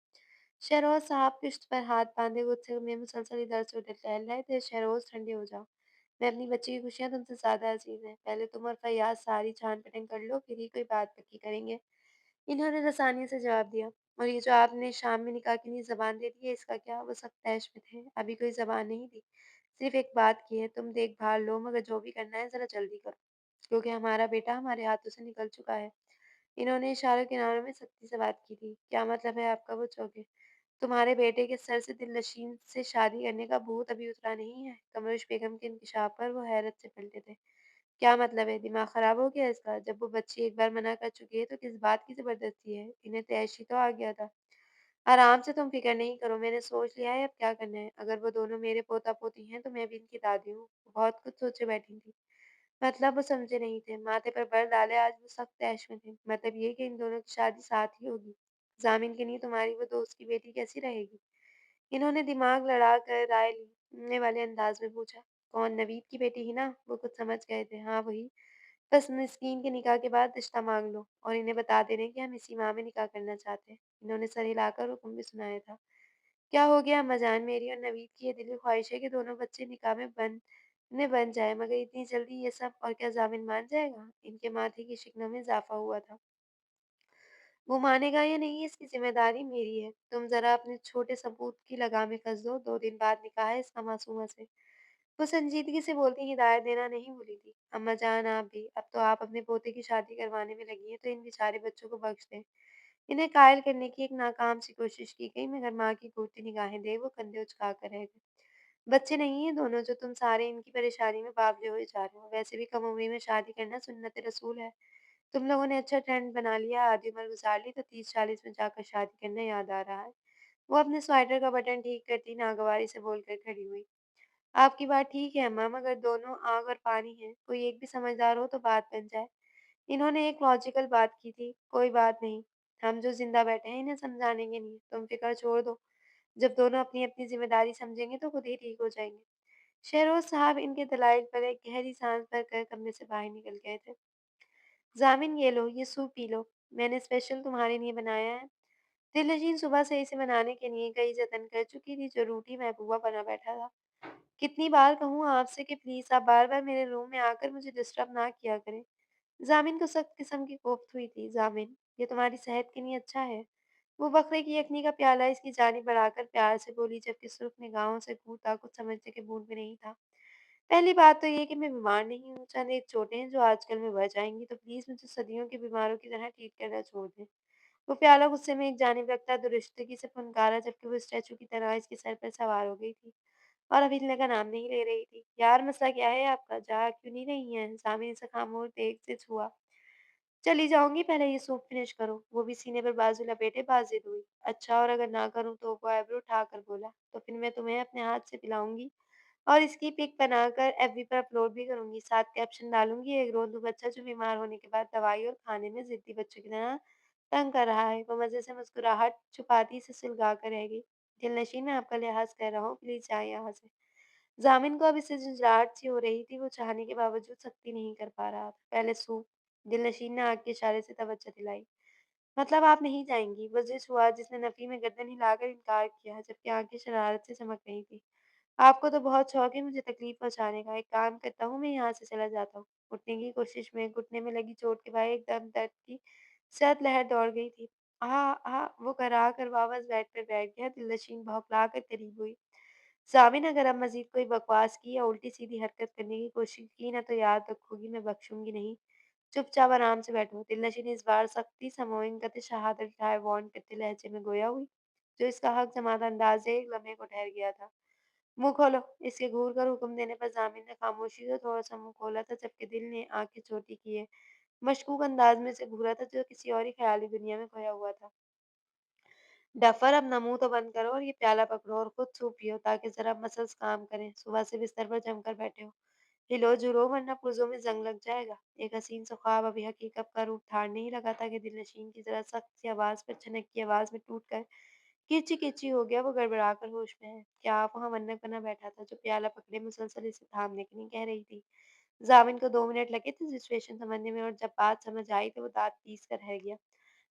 शहरोज़ साहब किश्त पर हाथ बाँधे गुस्से में मुसलसल इधर से उधर टहल रहे थे। शहरोज़ ठंडे हो जाओ। मैं अपनी बच्ची की खुशियाँ तुमसे ज़्यादा अज़ीज़ हैं। पहले तुम और फ़ैयाज़ सारी छान-पटन कर लो, फिर ही कोई बात पक्की करेंगे। इन्होंने रसानी से जवाब दिया। और ये जो आपने शाम में निकाह के लिए ज़बान दे दी है, इसका क्या? वो सख्त तैश में थे। अभी कोई ज़बान नहीं दी। सिर्फ़ एक बात की है, तुम देखभाल लो, मगर जो भी करना है ज़रा जल्दी करो, क्योंकि हमारा बेटा हमारे हाथों से निकल चुका है। इन्होंने इशारों किनारों में सख्ती से बात की थी। क्या मतलब है आपका? वो चौंके। तुम्हारे बेटे के सर से दिलनशीन से शादी करने का भूत अभी उतरा नहीं है। कमरुश बेगम के इंकशाफ पर वो हैरत से पलटे थे। क्या मतलब है? दिमाग खराब हो गया इसका? जब वो बच्ची एक बार मना कर चुकी है तो किस बात की ज़बरदस्ती है? इन्हें तो ऐश ही तो आ गया था। आराम से, तुम फ़िक्र नहीं करो, मैंने सोच लिया है अब क्या करना है। अगर वो दोनों मेरे पोता-पोती हैं तो मैं भी इनकी दादी हूँ। बहुत कुछ सोचे बैठी थी। मतलब वो समझे नहीं थे। माथे पर बल डाले आज वो सख्त ऐश में थे। मतलब ये कि इन दोनों की शादी साथ ही होगी। ज़ामिन के लिए तुम्हारी वो दोस्त की बेटी कैसी रहेगी? इन्होंने दिमाग लड़ाकर राय लेने वाले अंदाज में पूछा। कौन? नवीद की बेटी ही ना? वो कुछ समझ गए थे। हाँ, वही। बस मिस्कीन के निकाह के बाद रिश्ता माँग लो और इन्हें बता देना कि हम इसी माह में निकाह करना चाहते हैं। इन्होंने सर हिलाकर हुक्म भी सुनाया था। क्या हो गया अम्माजान? मेरी और नवीद की ये दिली ख्वाहिश है कि दोनों बच्चे निकाह में बन जाए, मगर इतनी जल्दी ये सब? और क्या ज़ामिन मान जाएगा? इनके माथे की शिकनों में इज़ाफ़ा हुआ था। वो मानेगा या नहीं, इसकी ज़िम्मेदारी मेरी है। तुम ज़रा अपने छोटे सबूत की लगामें कस दो। 2 दिन बाद निकाह है इसका मासूमा से। वो संजीदगी से बोलती हिदायत देना नहीं भूली थी। अम्मा जान आप भी, अब तो आप अपने पोते की शादी करवाने में लगी हैं, तो इन बेचारे बच्चों को बख्श दें। इन्हें कायल करने की एक नाकाम सी कोशिश की गई, मगर माँ की घूरती निगाहें देख वो कंधे उचका कर रह गए। बच्चे नहीं हैं दोनों जो तुम सारे इनकी परेशानी में बावले हुए जा रहे हो। वैसे भी कम उम्री में शादी करना सुन्नत रसूल है। तुम लोगों ने अच्छा ट्रेंड बना लिया, आधी उम्र गुजार ली तो 30-40 में जाकर शादी करना याद आ रहा है। वो अपने स्वेटर का बटन ठीक करती नागवारी से बोलकर खड़ी हुई। आपकी बात ठीक है अम्मा, मगर दोनों आग और पानी हैं। कोई एक भी समझदार हो तो बात बन जाए। इन्होंने एक लॉजिकल बात की थी। कोई बात नहीं, हम जो जिंदा बैठे हैं इन्हें समझानेंगे नहीं। तुम फिक्र छोड़ दो। जब दोनों अपनी अपनी जिम्मेदारी समझेंगे तो खुद ही ठीक हो जाएंगे। शहरोज साहब इनके दलाइल पर एक गहरी सांस भरकर कमरे से बाहर निकल गए थे। जामिन ये लो, ये सूप पी लो। मैंने स्पेशल तुम्हारे लिए बनाया है। दिलनशीन सुबह से इसे मनाने के लिए कई जतन कर चुकी थी, जो रूठी महबूबा बना बैठा था। कितनी बार कहूँ आपसे कि प्लीज़ आप बार-बार मेरे रूम में आकर मुझे डिस्टर्ब ना किया करें। ज़ामिन को सख्त किस्म की कोफ्त हुई थी। ज़ामिन, ये तुम्हारी सेहत के लिए अच्छा है। वो बकरे की यखनी का प्याला इसकी जानिब बढ़ाकर प्यार से बोली, जबकि सुर्ख निगाहों से घूरता कुछ समझने के मूड में नहीं था। पहली बात तो ये कि मैं बीमार नहीं हूँ, चंद एक चोटें हैं जो आजकल में बढ़ जाएँगी, तो प्लीज़ मुझे सदियों के बीमारों की तरह ट्रीट करना छोड़ दें। वो प्याला गुस्से में एक जानिब रखता दुरुस्तगी से फुनकारा, जबकि वो स्टैचू की तरह इसके सर पर सवार हो गई थी और अब हिलने का नाम नहीं ले रही थी। यार मसला क्या है आपका? जा क्यों नहीं रही हैं? सामने से खामोश तेज से छुआ। चली जाऊँगी, पहले ये सूप फिनिश करो। वो भी सीने पर बाजू लपेटे बात ज़िद हुई। अच्छा, और अगर ना करूँ तो? वो आईब्रो उठाकर बोला। तो फिर मैं तुम्हें अपने हाथ से पिलाऊँगी और इसकी पिक बनाकर एफबी पर अपलोड भी करूँगी। साथ कैप्शन डालूँगी, एक रोंदू बच्चा जो बीमार होने के बाद दवाई और खाने में ज़िद्दी बच्चों की तरह तंग कर रहा है। वो मज़े से मुस्कुराहट छुपाती से सुलगा कर रह गई। दिलनशीं, मैं आपका लिहाज़ कर रहा हूँ, प्लीज़ जाएँ यहाँ से। ज़ामिन को अब इससे झुँझलाहट सी हो रही थी, वो चाहने के बावजूद सख्ती नहीं कर पा रहा था। पहले सूप। दिलनशीं ने आग के इशारे से तवज्जो दिलाई। मतलब आप नहीं जाएँगी? वो जिस हुआ जिसने नफ़ी में गर्दन हिलाकर इनकार किया, जबकि आँखें शरारत से चमक रही थी। आपको तो बहुत शौक है मुझे तकलीफ़ पहुँचाने का। एक काम करता हूँ, मैं यहाँ से चला जाता हूँ। उठने की कोशिश में घुटने में लगी चोट के बाद एकदम दर्द की सर्द लहर दौड़ गई थी। आह! आह! वो कराह कर वापस बेड पर बैठ गया। दिलनशीं बौखला कर करीब हुई। सामिन, अगर अब मज़ीद कोई बकवास की या उल्टी-सीधी हरकत करने की कोशिश की ना, तो याद रखोगी मैं बख्शूँगी नहीं। चुपचाप आराम से बैठो। दिलनशीं ने इस बार सख्ती समोइन गति शहादत उठाए वार्न करते लहजे में गोया हुई, जो इसका हक जमाता अंदाज़ एक लम्हे को ठहर गया था। मुँह खोलो। इसके घूर कर हुक्म देने पर ज़ामिन ने खामोशी से थोड़ा-सा मुँह खोला था, जबकि दिल ने आँखें छोटी किए मशकूक अंदाज में उसे घूरा था, जो किसी और ही ख़याली दुनिया में खोया हुआ था। डफ़र, अपना मुँह तो बंद करो और ये प्याला पकड़ो और खुद सूप पियो, ताकि ज़रा मसल्स काम करें। सुबह से बिस्तर पर जमकर बैठे हो। हिलो-जुलो वरना पुर्ज़ों में ज़ंग लग जाएगा। एक हसीन सा ख्वाब अभी हकीकत का रूप धारने ही लगा था कि दिलनशीन की ज़रा सख्त सी आवाज़ पर छनक की आवाज़ में टूट कर कीची-कीची हो गया। वो गड़बड़ा कर होश में है। क्या आप वहाँ वन्नक बना बैठा था जो प्याला पकड़े मुसलसल इसे थामने के लिए कह रही थी? ज़ामिन को 2 मिनट लगे थे सिचुएशन समझने में और जब बात समझ आई तो वो दाँत पीस कर रह गया।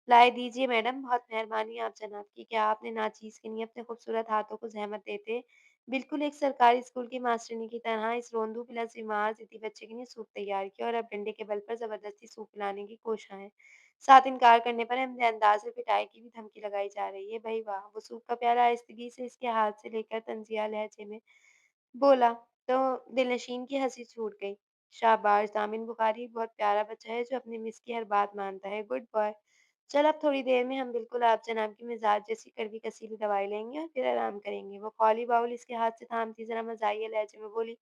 लाए दीजिए मैडम, बहुत मेहरबानी आप जनाब की। क्या आपने नाचीज़ के लिए अपने खूबसूरत हाथों को ज़हमत देते बिल्कुल एक सरकारी स्कूल की मास्टरनी की तरह इस रोंदू प्लस बीमार ज़िद्दी बच्चे के लिए सूप तैयार किया और अब डंडे के बल पर ज़बरदस्ती सूप पिलाने की कोशिश है। साथ इनकार करने पर हमने अंदाज़ में पिटाई की भी धमकी लगाई जा रही है। भई वाह! वो सूप का प्याला आहिस्तगी से इसके हाथ से लेकर तंज़िया लहज़े में बोला, तो दिलनशीन की हँसी छूट गई। शाबाश! दामिन बुखारी बहुत प्यारा बच्चा है जो अपनी मिस की हर बात मानता है। Good boy! चल अब थोड़ी देर में हम बिल्कुल आप जनाब की मिज़ाज जैसी कड़वी-कसीली दवाई लेंगे और फिर आराम करेंगे। वो खौली बाउल इसके हाथ से थामती ज़रा मज़ाहिया लहज़े में बोली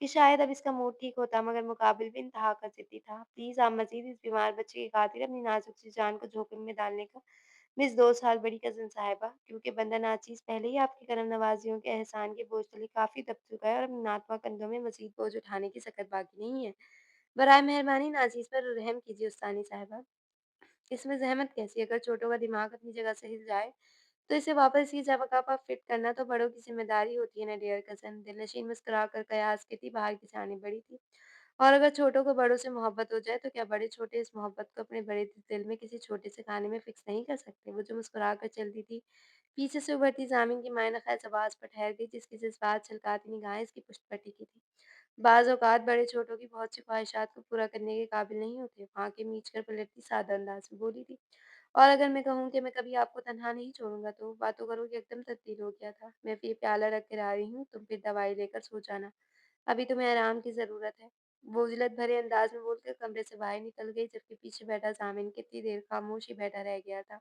कि शायद अब इसका मूड ठीक होता मगर मुकाबिल भी इंतहा का ज़िद्दी था। प्लीज़ आप मज़ीद इस बीमार बच्चे की खातिर अपनी नाज़ुक सी जान को जोखिम में डालने का मिस 2 साल बड़ी कज़िन साहिबा, क्योंकि बंदा नाचीज़ पहले ही आपकी करम नवाज़ियों के एहसान के बोझ तले काफ़ी दब चुका है और अपने नातवा कंधों में मज़ीद बोझ उठाने की सकत बाकी नहीं है। बराए मेहरबानी नाज़ीज़ पर रहम कीजिए उस्तानी साहिबा। इसमें ज़हमत कैसी? अगर छोटों का दिमाग अपनी जगह से हिल जाए, तो इसे वापस इसी जगह पर फिट करना तो बड़ों की ज़िम्मेदारी होती है ना डियर कज़न। दिलनशीन मुस्कुराकर कयास की थी, बाहर की जानिब बढ़ी थी। और अगर छोटों को बड़ों से मोहब्बत हो जाए, तो क्या बड़े-छोटे इस मोहब्बत को अपने बड़े दिल में किसी छोटे से खाने में फ़िक्स नहीं कर सकते? वो जो मुस्कुरा कर चलती थी, पीछे से उभरती ज़ामिन की मायना ख़ैज़ आवाज़ पर ठहर गई, जिसकी जज़्बात छलकाती निगाहें इसकी पुश्त पर टिकी थी। बाज़ औक़ात बड़े-छोटों की बहुत सी ख़्वाहिशात को पूरा करने के काबिल नहीं होते। वो आँखें मीच कर पलटती सादा अंदाज़ में बोली थी, और अगर मैं कहूँ कि मैं कभी आपको तन्हा नहीं छोड़ूँगा, तो बातों का रुख एकदम तब्दील हो गया था। मैं ये प्याला रख कर आ रही हूँ, तुम फिर दवाई लेकर सो जाना। अभी तुम्हें आराम की ज़रूरत है। वो उजलत भरे अंदाज़ में बोलकर कमरे से बाहर निकल गई, जबकि पीछे बैठा ज़ामिन कितनी देर खामोश ही बैठा रह गया था।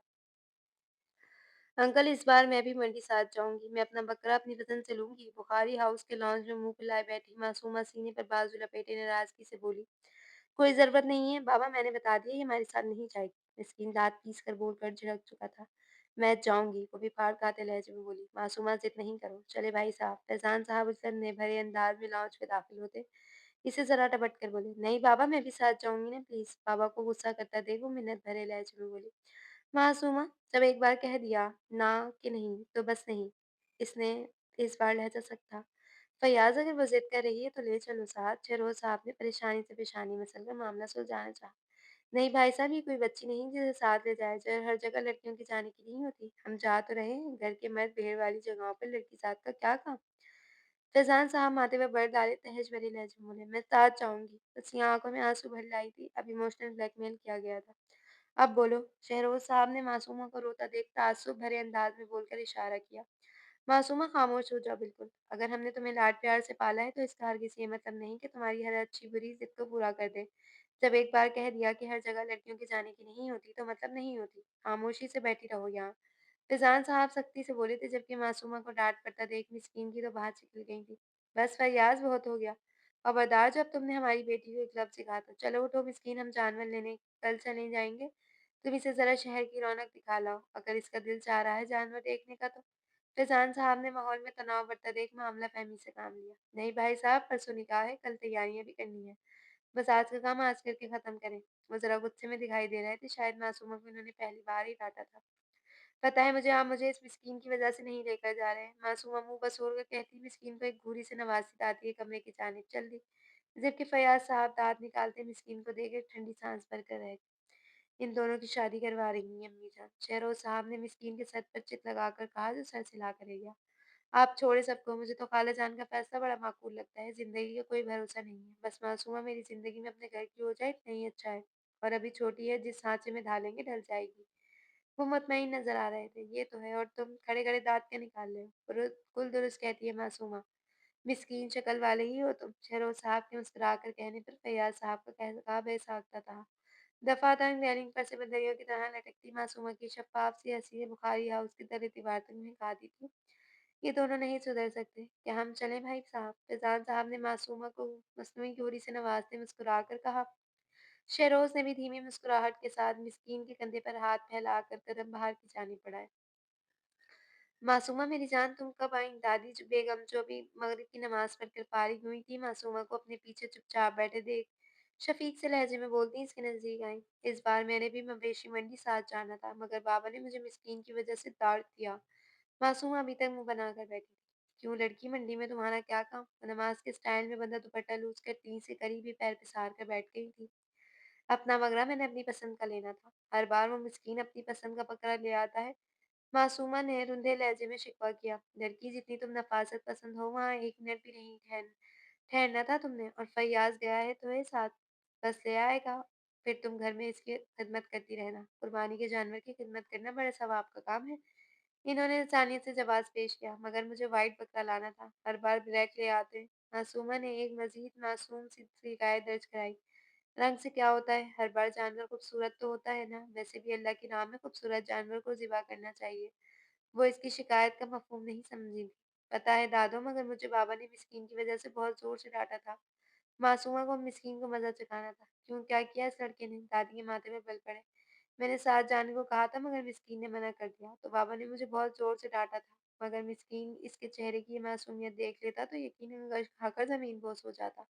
अंकल, इस बार मैं भी मंडी साथ जाऊँगी। मैं अपना बकरा अपनी पसंद से लूँगी। बुखारी हाउस के लॉन्ज में मुँह फुलाए बैठी मासूमा सीने पर बाजू लपेटे नाराज़गी से बोली। कोई ज़रूरत नहीं है, बाबा मैंने बता दिया ये हमारे साथ नहीं जाएगी। मिस्कीन दाँत पीस कर बोलकर झिड़क चुका था। मैं जाऊँगी, वो भी फाड़ खाते लहजे में बोली। मासूमा ज़िद नहीं करो। चले भाई साहब। फैज़ान साहब उछलने भरे अंदाज में लॉन्ज में दाखिल होते इसे ज़रा टपट कर बोले, नहीं बाबा मैं भी साथ जाऊँगी ना प्लीज़। बाबा को गुस्सा करता देख वो मिन्नत भरे लहजे में बोली। मासूमा, जब एक बार कह दिया ना कि नहीं तो बस नहीं। इसने इस बार लहज़ा सख्त था। फैयाज़ अगर वो ज़िद कर रही है तो ले चलो साथ। शहरोज़ साहब ने परेशानी से पेशानी मसलकर मामला सुलझाना चाहा। नहीं भाई साहब, ये कोई बच्ची नहीं जिसे साथ ले जाया जाए। हर जगह लड़कियों की जाने की नहीं होती। हम जा तो रहे हैं, घर के मर्द भीड़ वाली जगहों पर लड़की साथ का क्या काम? फैज़ान साहब माथे पे बल डाले तहज भरे लहजे में बोले, मैं साथ जाऊँगी। उसकी आँखों में आँसू भर लाई थी। अब इमोशनल ब्लैकमेल किया गया था। अब बोलो। शहरोज़ साहब ने मासूमा को रोता देख ताज्जुब भरे अंदाज में बोलकर इशारा किया। मासूमा खामोश हो जाओ बिल्कुल। अगर हमने तुम्हें लाड-प्यार से पाला है तो इसका हरगिज़ ये मतलब नहीं कि तुम्हारी हर अच्छी-बुरी ज़िद को पूरा कर दें। जब एक बार कह दिया कि हर जगह लड़कियों के जाने की नहीं होती, तो मतलब नहीं होती। खामोशी से बैठी रहो यहाँ। फिज़ान साहब सख्ती से बोले थे, जबकि मासूमा को डाँट पड़ता देख मिस्कीन की तो बात निकल गई थी। बस फैयाज़, बहुत हो गया। खबरदार जब तुमने हमारी बेटी को एक लफ्ज़ सिखा तो चलो उठो मिस्कीन, हम जानवर लेने कल चले जाएँगे। तुम इसे ज़रा शहर की रौनक दिखा लाओ, अगर इसका दिल चाह रहा है जानवर देखने का तो। फैज़ान साहब ने माहौल में तनाव बढ़ता देख मामला फ़हमी से काम लिया। नहीं भाई साहब, परसों निकाह है, कल तैयारियाँ भी करनी है। बस आज का काम आज करके ख़त्म करें। वो ज़रा गुस्से में दिखाई दे रहे थे, शायद मासूमा को इन्होंने पहली बार ही डाँटा था। पता है मुझे, आप मुझे इस मिस्कीन की वज़ह से नहीं लेकर जा रहे हैं। मासूमा मुँह बसोर कर कहती, मिस्कीन को एक घूरी से नवाज़ती आती है कमरे की जानिब चल दी। जबकि फ़ैयाज़ साहब दाँत निकालते मिस्कीन को देकर ठंडी साँस भरकर रह गए। इन दोनों की शादी करवा रही हैं अम्मीजान। शहरोज़ साहब ने मिस्कीन के सर पर चित लगाकर कहा, जो सर हिला कर रह गया। आप छोड़े सबको, मुझे तो खालाजान का फ़ैसला बड़ा माकूल लगता है। ज़िंदगी का कोई भरोसा नहीं है। बस मासूमा मेरी ज़िंदगी में अपने घर की हो जाए इतना ही अच्छा है। और अभी छोटी है, जिस साँचे में ढालेंगे ढल जाएगी। वो मुतमईन नज़र आ रहे थे। ये तो है, और तुम खड़े-खड़े दाँत क्या निकाल रहे हो? बिल्कुल दुरुस्त कहती है मासूमा। मिस्कीन शक्ल वाले ही हो तुम। शहरोज़ साहब के मुस्कुराकर कहने पर फैयाज़ साहब का कहकहा बेसाख्ता था। दफ़ातन रेलिंग पर से बंदरियों की तरह लटकती मासूमा की शफ़ाफ़ सी हँसी ने बुखारी हाउस की तले दीवार तक महका दी थी। ये दोनों नहीं सुधर सकते। क्या हम चलें भाई साहब? फैज़ान साहब ने मासूमा को मसनूई घूरी से नवाज़ते मुस्कुराकर कहा। शहरोज़ ने भी धीमी मुस्कुराहट के साथ मिस्कीन के कंधे पर हाथ फैलाकर कदम बाहर की जानिब बढ़ाए। मासूमा मेरी जान तुम कब आई? दादी बेगम जो अभी मगरिब की नमाज पढ़कर फारिग हुई थी, मासूमा को अपने पीछे चुपचाप बैठे देख शफीक से लहजे में बोलती इसके नजदीक आई। इस बार मैंने भी मवेशी मंडी साथ जाना था, मगर बाबा ने मुझे मिस्कीन की वजह से डांट दिया। मासूमा अभी तक मुंह बनाकर बैठी थी। क्यों लड़की, मंडी में तुम्हारा क्या काम? वो नमाज के स्टाइल में बंधा दुपट्टा लूज कर टी से करीब ही पैर पसार कर बैठ गई थी। अपना मगरा मैंने अपनी पसंद का लेना था। हर बार वो मिस्कीन अपनी पसंद का बकरा ले आता है। मासूमा ने रुंधे लहजे में शिकवा किया। लड़की, जितनी तुम नफासत पसंद हो, वहाँ एक मिनट भी नहीं ठहरना था तुमने। और फैयाज गया है तुम्हें साथ, बस ले आएगा, फिर तुम घर में इसकी खिदमत करती रहना। कुर्बानी के जानवर की खिदमत करना बड़ा सवाब का काम है। इन्होंने इंसानियत से जवाब पेश किया, मगर मुझे व्हाइट बकरा लाना था, हर बार ब्लैक ले आते। मासूमा ने एक मजीद मासूम सी शिकायत दर्ज कराई। रंग से क्या होता है, हर बार जानवर खूबसूरत तो होता है ना, वैसे भी अल्लाह की राह में खूबसूरत जानवर को ज़िबा करना चाहिए। वो इसकी शिकायत का मफ़हूम नहीं समझी थी। पता है दादो, मगर मुझे बाबा ने मिस्कीन की वज़ह से बहुत ज़ोर से डाँटा था। मासूमा को मिस्कीन को मज़ा चखाना था। क्यों, क्या किया इस लड़के ने? दादी के माथे पे बल पड़े। मैंने साथ जाने को कहा था, मगर मिस्कीन ने मना कर दिया। तो बाबा ने मुझे बहुत ज़ोर से डाँटा था। मगर मिस्कीन इसके चेहरे की ये मासूमियत देख लेता तो यकीनन गश खाकर ज़मीन बोस हो जाता।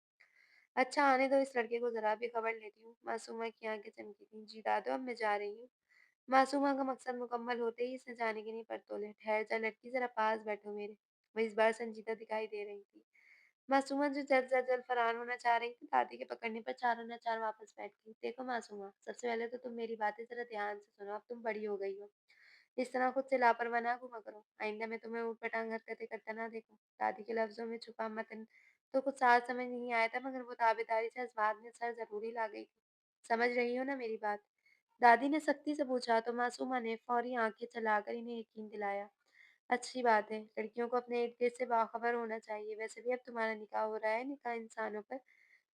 अच्छा, आने दो, इस लड़के को ज़रा भी खबर लेती हूँ। मासूमा की आँखें चमकी थीं। जी दादो, अब मैं जा रही हूँ। मासूमा का मकसद मुकम्मल होते ही इसने जाने के लिए पर तोले। ठहर जा लड़की, ज़रा पास बैठो मेरे। वो इस बार संजीदा दिखाई दे रही थी। मासूमा जो जल्द फरार होना चाह रही थी, दादी के पकड़ने पर चारों न चार वापस बैठ गई। देखो मासूमा, सबसे पहले तो तुम मेरी बातें ज़रा ध्यान से सुनो। अब तुम बड़ी हो गई हो। इस तरह खुद से लापरवाह ना घुमा करो। आइंदा मैं तुम्हें ऊट-पटांग हरकतें करता ना देखूँ। दादी के लफ्ज़ों में छुपा मतन तो कुछ साफ समझ नहीं आया था, मगर वो ताबेदारी से इस बात में सर ज़रूर हिला गई थी। समझ रही हो ना मेरी बात? दादी ने सख्ती से पूछा, तो मासूमा ने फौरी आँखें चलाकर इन्हें यकीन दिलाया। अच्छी बात है, लड़कियों को अपने इर्द-गिर्द से बाखबर होना चाहिए। वैसे भी अब तुम्हारा निकाह हो रहा है, निकाह इंसानों पर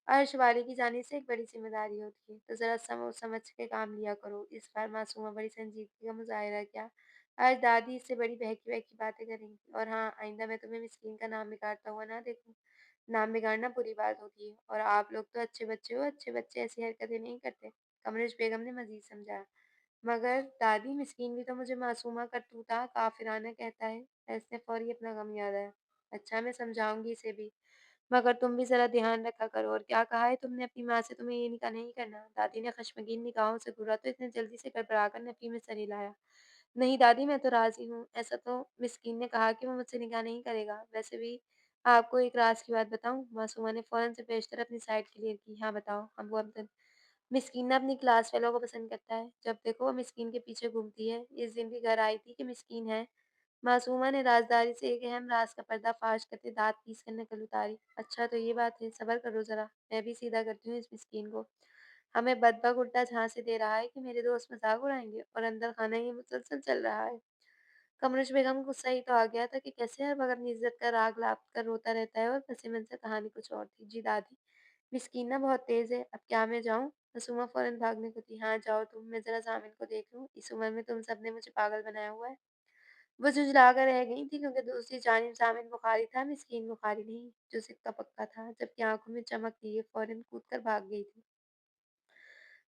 अर्श वाले की जानिब से एक बड़ी ज़िम्मेदारी होती है, तो ज़रा समझ समझ के काम लिया करो। इस बार मासूमा बड़ी संजीदगी का मुज़ाहिरा किया। आज दादी इससे बड़ी बहकी-बहकी बातें करेंगी। और हाँ, आइंदा मैं तुम्हें मिस्कीन का नाम बिगाड़ता हुआ ना देखूँ। नाम बिगाड़ना बुरी बात होती है, और आप लोग तो अच्छे बच्चे हो, अच्छे बच्चे ऐसी हरकतें नहीं करते। कमरेश बेगम ने मज़ीद समझाया। मगर दादी, मिस्कीन भी तो मुझे मासूमा करतूता काफिराना कहता है। इसने फौरी अपना गम याद आया। अच्छा, मैं समझाऊंगी इसे भी, मगर तुम भी ज़रा ध्यान रखा करो। और क्या कहा है तुमने अपनी माँ से, तुम्हें ये निकाह नहीं करना? दादी ने खशमगीन निगाहों से घूरा तो इतने जल्दी से गड़बड़ाकर नफ़ी में सर हिलाया। नहीं दादी, मैं तो राज़ी हूँ। ऐसा तो मिस्कीन ने कहा कि वो मुझसे निकाह नहीं करेगा। वैसे भी आपको एक राज़ की बात बताऊँ? मासूमा ने फ़ौरन से पेशतर अपनी साइड क्लियर की। हाँ बताओ, अबू अब्दुल। मिस्कीन ना अपनी क्लास फेलो को पसंद करता है। जब देखो वो मिस्कीन के पीछे घूमती है। इस दिन भी घर आई थी कि मिस्कीन है। मासूमा ने राजदारी से एक अहम राज का पर्दाफाश करते दाँत पीस कर नकल उतारी। अच्छा तो ये बात है, सब्र करो ज़रा, मैं भी सीधा करती हूँ इस मिस्कीन को। हमें बदबक उल्टा झांसे दे रहा है कि मेरे दोस्त मज़ाक उड़ाएँगे, और अंदर खाना ये मुसलसल चल रहा है। कमरुश बेगम को गुस्सा ही तो आ गया था कि कैसे हर वक्त अपनी इज़्ज़त का राग लाप कर रोता रहता है, और पस मंज़र कहानी कुछ और थी। जी दादी, मिस्कीन ना बहुत तेज़ है, अब क्या मैं जाऊँ? मासूमा फ़ौरन भागने को थी। हाँ जाओ तुम, मैं ज़रा ज़ामिन को देख लूँ, इस उम्र में तुम सब ने मुझे पागल बनाया हुआ है। वो झुँझला कर रह गई थी, क्योंकि दूसरी जानिब ज़ामिन बुखारी था, मिस्कीन बुखारी नहीं, जो सिक्का पक्का था। जबकि आँखों में चमक थी, ये फ़ौरन कूद कर भाग गई थी।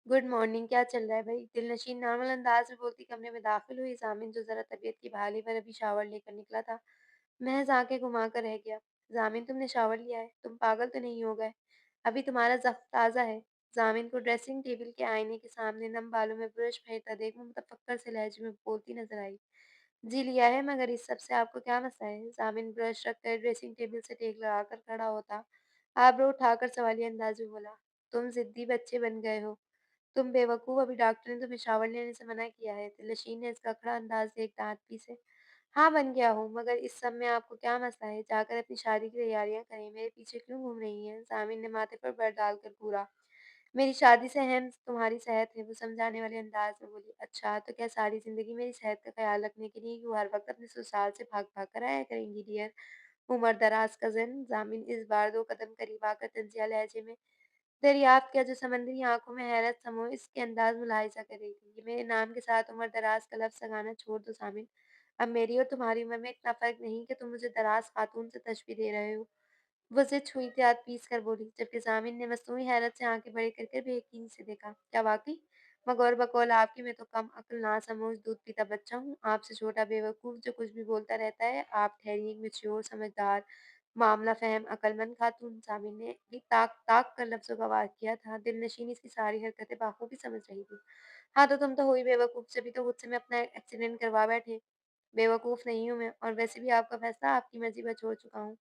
गुड मॉर्निंग, क्या चल रहा है भई? दिलनशीन नॉर्मल अंदाज़ में बोलती कमरे में दाखिल हुई ज़ामिन, जो ज़रा तबीयत की बहाली पर अभी शावर लेकर निकला था, महज़ आँखें घुमा कर रह गया। ज़ामिन, तुमने शावर लिया है? तुम पागल तो नहीं हो गए? अभी तुम्हारा ज़ख्म ताज़ा है। ज़ामिन को ड्रेसिंग टेबल के आईने के सामने नम बालों में ब्रश फेरता देख वो मुतफक्कर से लहजे में बोलती नज़र आई। जी लिया है, मगर इस सब से आपको क्या मसला है? ज़ामिन ब्रश रखकर ड्रेसिंग टेबल से टेक लगाकर खड़ा होता, आबरू उठाकर सवालिया अंदाज़ में बोला, तुम ज़िद्दी बच्चे बन गए हो। तुम बेवकूफ़, अभी डॉक्टर ने तुम्हें शावर लेने से मना किया है। तिलशीन ने इसका अकड़ा अंदाज़ देख दाँत पीसे। हाँ, बन गया हूँ, मगर इस सब में आपको क्या मसला है? जाकर अपनी शादी की तैयारियाँ करें, मेरे पीछे क्यों घूम रही हैं? ज़ामिन ने माथे पर बर डालकर घूरा। मेरी शादी से अहम तुम्हारी सेहत है, वो समझाने वाले अंदाज में बोली। अच्छा, तो क्या सारी ज़िंदगी मेरी सेहत का ख़्याल रखने के लिए यूँ हर वक़्त अपने ससुराल से भाग-भाग कर आया करेंगी डियर? उम्र दराज़ कज़न। ज़ामिन इस बार 2 कदम करीब आकर तंज़िया लहजे में दरियाफ्त किया, जो समंदरी आँखों में हैरत समो इसके अंदाज़ मुलाहिज़ा कर रही थी। ये मेरे नाम के साथ उम्र दराज़ का लफ्ज़ लगाना छोड़ दो ज़ामिन। अब मेरी और तुम्हारी उम्र में इतना फ़र्क नहीं कि तुम मुझे दराज़ ख़ातून से तशबीह दे रहे हो। वो ज़िद छुई दाँत पीस कर बोली, जबकि ज़ामिन ने मसनूई हैरत से आँखें बड़ी कर कर बेयकीनी से देखा। क्या वाक़ई? मगौर बकौल आपकी, मैं तो कम अक्ल नासमझ दूध पीता बच्चा हूँ, आपसे छोटा बेवकूफ़ जो कुछ भी बोलता रहता है। आप ठहरी एक मैच्योर समझदार मामला फ़हम अक्लमंद खातून। सामिन ने भी ताक ताक कर लफ्ज़ों का वार किया था। दिलनशीन इसकी सारी हरकतें बाखूबी समझ रही थी। हाँ, तो तुम तो हो ही बेवकूफ़, जभी तो मुझसे में अपना एक्सीडेंट करवा बैठे। बेवकूफ़ नहीं हूँ मैं, और वैसे भी आपका फ़ैसला आपकी मर्ज़ी पर छोड़ चुका हूँ।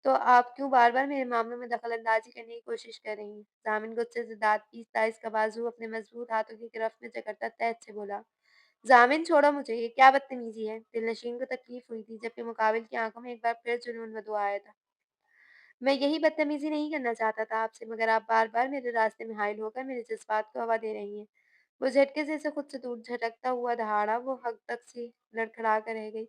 तो आप क्यों बार-बार मेरे मामलों में दखल-अंदाज़ी करने की कोशिश कर रही हैं? ज़ामिन गुस्से से दाँत पीसता इसका बाजू अपने मज़बूत हाथों की गिरफ्त में जकड़ता तेज़ से बोला, ज़ामिन छोड़ो मुझे, ये क्या बदतमीज़ी है? दिलनशीन को तकलीफ़ हुई थी, जबकि मुकाबिल की आँखों में एक बार फिर जुनून भदौ आया था। मैं यही बदतमीज़ी नहीं करना चाहता था आपसे, मगर आप बार-बार मेरे रास्ते में हाइल होकर मेरे जज़्बात को हवा दे रही हैं। वो झटके से इसे खुद से दूर झटकता हुआ दहाड़ा, वो हद तक से लड़खड़ा कर रह गई।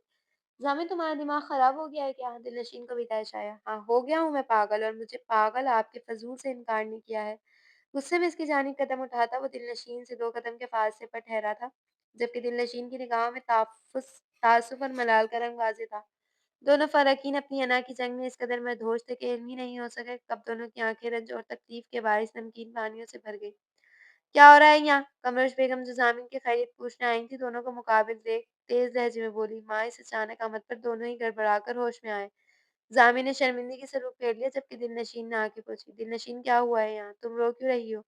ज़ामिन तुम्हारा दिमाग ख़राब हो गया है क्या? दिलनशीन को भी तैश आया। हाँ, हो गया हूँ मैं पागल, और मुझे पागल आपके फ़ज़ूल से इनकार नहीं किया है। गुस्से में इसकी जानिब कदम उठाता वो दिलनशीन से 2 कदम के फ़ासले पर ठहरा था, जबकि दिलनशीन की निगाहों में तासुफ़ और मलाल का रंग वाज़ेह था। दोनों फ़रकीन अपनी अना की जंग में इस कदर मदहोश थे कि इल्म ही नहीं हो सका कब दोनों की आँखें रंज और तकलीफ़ के बाइस नमकीन पानियों से भर गईं। क्या हो रहा है यहाँ? कमरोश बेगम जो ज़ामिन की खैरियत पूछने आई थीं, दोनों को मुकाबिल देख तेज़ लहजे में बोली। माँ इस अचानक आमद पर दोनों ही गड़बड़ाकर होश में आए। ज़ामिन ने शर्मिंदगी से रुख फेर लिया, जबकि दिलनशीन ने आके पूछी, दिलनशीन क्या हुआ है यहाँ? तुम रो क्यों रही हो?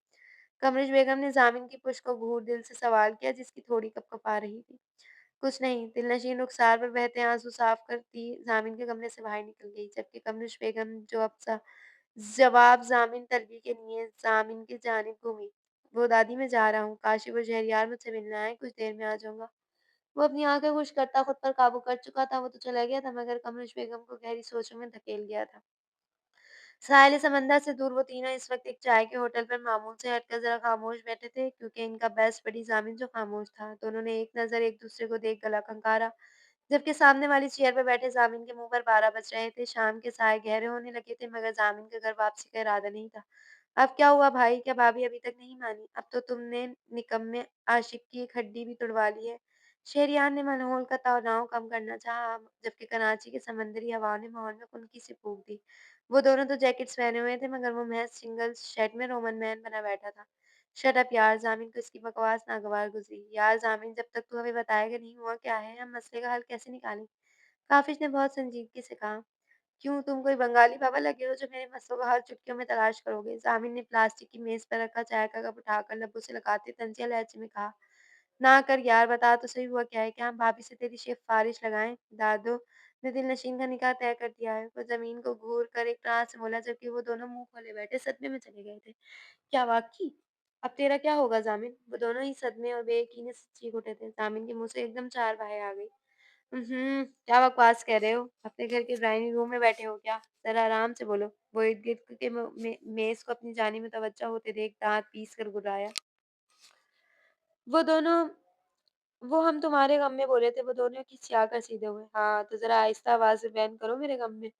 कमरोश बेगम ने ज़ामिन की पुश्त को घूर दिल से सवाल किया, जिसकी थोड़ी कँप-कँपा रही थी। कुछ नहीं, दिलनशीन रुखसार पर बहते आँसू साफ करती ज़ामिन के कमरे से बाहर निकल गई, जबकि कमरुश बेगम जो अब जवाब ज़ामिन तलबी के लिए ज़ामिन की जानिब घूमी। वो दादी मैं जा रहा हूँ, काशी वो शहरयार मुझसे मिलने आए, कुछ देर में आ जाऊँगा। वो अपनी आँखें खुश करता खुद पर काबू कर चुका था, वो तो चला गया था, मगर कमरुश बेगम को गहरी सोचों में धकेल गया था। साहिल समंदर से दूर वो तीनों इस वक्त एक चाय के होटल पर मामूल से हटकर जरा खामोश बैठे थे, क्योंकि इनका बेस्ट बडी ज़ामिन जो खामोश था। दोनों ने एक नज़र एक दूसरे को देख गला खंकारा, जबकि सामने वाली चेयर पर बैठे ज़ामिन के मुंह पर 12 बज रहे थे। शाम के साए गहरे होने लगे थे, मगर ज़ामिन का घर वापसी का इरादा नहीं था। अब क्या हुआ भाई? क्या भाभी अभी तक नहीं मानी? अब तो तुमने निकम्मे आशिक की एक हड्डी भी तुड़वा ली है। शहरियार ने मनहोल का तनाव कम करना चाहा, जबकि कराची की समंदरी हवाओं ने माहौल में खुनकी सी फूंक दी। वो दोनों तो जैकेट्स पहने हुए थे, मगर वो महज सिंगल शर्ट में रोमन मैन बना बैठा था। शट अप यार! ज़ामिन को इसकी बकवास नागवार गुज़री। यार ज़ामिन, जब तक तू हमें बताएगा नहीं हुआ क्या है, हम मसले का हल कैसे निकालें? काफ़िश ने बहुत संजीदगी से कहा। क्यों, तुम कोई बंगाली बाबा लगे हो जो मेरे मसलों का हल चुटकियों में तलाश करोगे? ज़ामिन ने प्लास्टिक की मेज़ पर रखा चाय का कप उठाकर लबों से लगाते तंजिया लहजे में कहा, ना कर यार, बता तो सही हुआ क्या है? क्या हम भाभी से तेरी सिफ़ारिश लगाएँ? दादो ने दिलनशीन का निकाह तय कर दिया है। वो ज़मीन को घूर कर एक टाँस से बोला, जबकि वो दोनों मुँह खोले बैठे सदमे में चले गए थे। क्या वाक़ई? अब तेरा क्या होगा ज़ामिन? वो दोनों ही सदमे और बेयकीनी से चीख उठे थे। ज़ामिन के मुँह से एकदम चार बाहें आ गई। क्या बकवास कह रहे हो? अपने घर के ड्राइंग रूम में बैठे हो क्या? ज़रा आराम से बोलो। वो इर्द-गिर्द के मेज़ को अपनी जानिब मुतवज्जह होते देख दाँत पीस कर गुर्राया। वो दोनों वो हम तुम्हारे गम में बोले थे, वो दोनों खिसियाकर सीधे हुए। हाँ, तो ज़रा आहिस्ता आवाज़ में बयान करो मेरे गम में।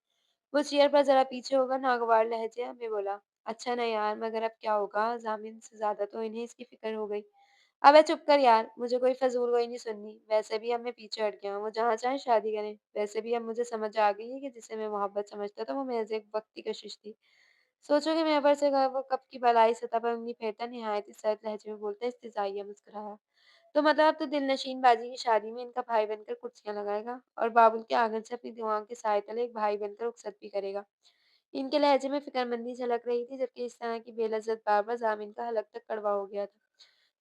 वो चेयर पर ज़रा पीछे होकर नागवार लहजे में बोला, अच्छा ना यार, मगर अब क्या होगा? ज़ामिन से ज़्यादा तो इन्हें इसकी फ़िक्र हो गई। अबे चुप कर यार, मुझे कोई फ़ज़ूलगोई नहीं सुननी। वैसे भी अब मैं पीछे हट गया हूँ, वो जहाँ चाहें शादी करें। वैसे भी अब मुझे समझ आ गई है कि जिसे मैं मोहब्बत समझता था, वो महज़ एक वक़्त की कशिश थी। सोचो कि महबर से वो कब की बलाई सतह पर उँगली फेरता निहायत ही सर्द लहजे में बोलता इस्तेज़ाइया मुस्कुराया। तो मतलब अब तो दिलनशीन बाजी की शादी में इनका भाई बनकर कुर्सियाँ लगाएगा, और बाबुल के आँगन से अपनी दुआओं के साए तले एक भाई बनकर रुखसत भी करेगा। इनके लहजे में फ़िक्रमंदी झलक रही थी, जबकि इस तरह की बेलज़्ज़त बार-बार ज़ामिन का हलक तक कड़वा हो गया था।